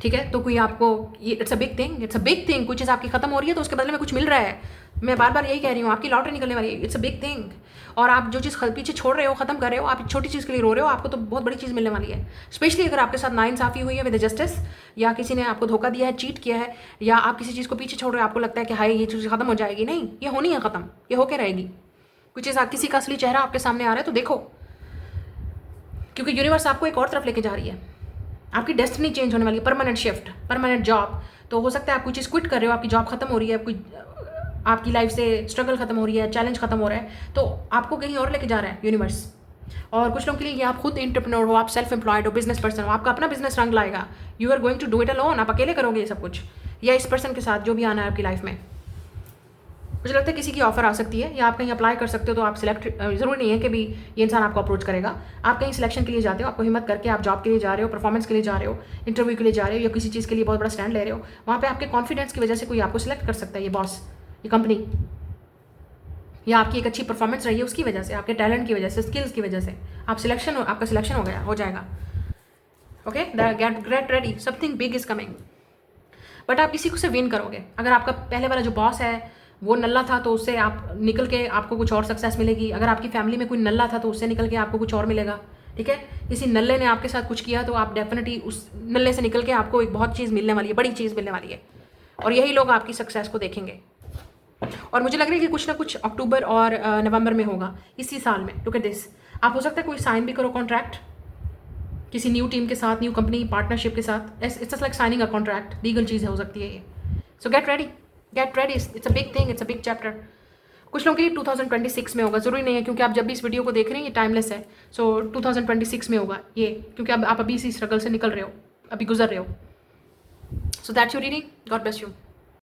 ठीक है। तो कोई आपको, ये it's a big thing, it's a big thing. कुछ चीज़ आपकी खत्म हो रही है तो उसके बदले में कुछ मिल रहा है। मैं बार बार यही कह रही हूँ, आपकी लॉटरी निकलने वाली है, इट्स अ बिग थिंग। और आप जो चीज़ पीछे छोड़ रहे हो, खत्म कर रहे हो, आप छोटी चीज़ के लिए रो रहे हो, आपको तो बहुत बड़ी चीज़ मिलने वाली है। स्पेशली अगर आपके साथ नाइंसाफ़ी हुई है विद जस्टिस, या किसी ने आपको धोखा दिया है, चीट किया है, या आप किसी चीज़ को पीछे छोड़ रहे हो, आपको लगता है कि हाय ये चीज़ खत्म हो जाएगी। नहीं, ये होनी है ख़त्म, ये होके रहेगी। कुछ चीज़ किसी का असली चेहरा आपके सामने आ रहा है तो देखो, क्योंकि यूनिवर्स आपको एक और तरफ लेके जा रही है। आपकी डेस्टिनी चेंज होने वाली है, परमानेंट शिफ्ट, परमानेंट जॉब। तो हो सकता है आप कोई चीज़ क्विट कर रहे हो, आपकी जॉब खत्म हो रही है, आपकी लाइफ से स्ट्रगल खत्म हो रही है, चैलेंज खत्म हो रहा है, तो आपको कहीं और लेके जा रहा है यूनिवर्स। और कुछ लोगों के लिए ये आप खुद एंटरप्रेन्योर हो, आप सेल्फ एम्प्लॉयड हो, बिजनेस पर्सन हो, आपका अपना बिजनेस रंग लाएगा। You are going to do it alone, आप अकेले करोगे ये सब कुछ, या इस पर्सन के साथ जो भी आना है आपकी लाइफ में। मुझे लगता है किसी की ऑफर आ सकती है, या आप कहीं अप्लाई कर सकते हो, तो आप सिलेक्ट, जरूरी नहीं है कि भी ये इंसान आपको अप्रोच करेगा। आप कहीं सिलेक्शन के लिए जाते हो, आपको हिम्मत करके आप जॉब के लिए जा रहे हो, परफॉर्मेंस के लिए जा रहे हो, इंटरव्यू के लिए जा रहे हो, या किसी चीज़ के लिए बहुत बड़ा स्टैंड ले रहे हो, वहाँ पे आपके कॉन्फिडेंस की वजह से कोई आपको सिलेक्ट कर सकता है, ये बॉस, ये कंपनी, या आपकी एक अच्छी परफॉर्मेंस रही है उसकी वजह से, आपके टैलेंट की वजह से, स्किल्स की वजह से आपका सिलेक्शन हो जाएगा। Okay, get ready, something big is coming. But आप किसी को से विन करोगे। अगर आपका पहले वाला जो बॉस है वो नल्ला था तो उससे आप निकल के आपको कुछ और सक्सेस मिलेगी। अगर आपकी फैमिली में कोई नल्ला था तो उससे निकल के आपको कुछ और मिलेगा, ठीक है। किसी नल्ले ने आपके साथ कुछ किया तो आप डेफिनेटली उस नल्ले से निकल के आपको एक बहुत चीज़ मिलने वाली है, बड़ी चीज़ मिलने वाली है। और यही लोग आपकी सक्सेस को देखेंगे। और मुझे लग रहा है कि कुछ ना कुछ अक्टूबर और नवंबर में होगा, इसी साल में। लुक एट दिस, आप हो सकता है कोई साइन भी करो कॉन्ट्रैक्ट किसी न्यू टीम के साथ, न्यू कंपनी पार्टनरशिप के साथ। It's like signing a contract, legal चीज़ हो सकती है ये। So get ready, it's a big thing, it's a big chapter. कुछ लोगों के लिए 2026 में होगा, ज़रूरी नहीं है, क्योंकि आप जब भी इस वीडियो को देख रहे हैं ये टाइमलेस है। सो 2026 में होगा ये, क्योंकि अब आप अभी इसी स्ट्रगल से निकल रहे हो, अभी गुजर रहे हो। सो that's your reading, God bless you.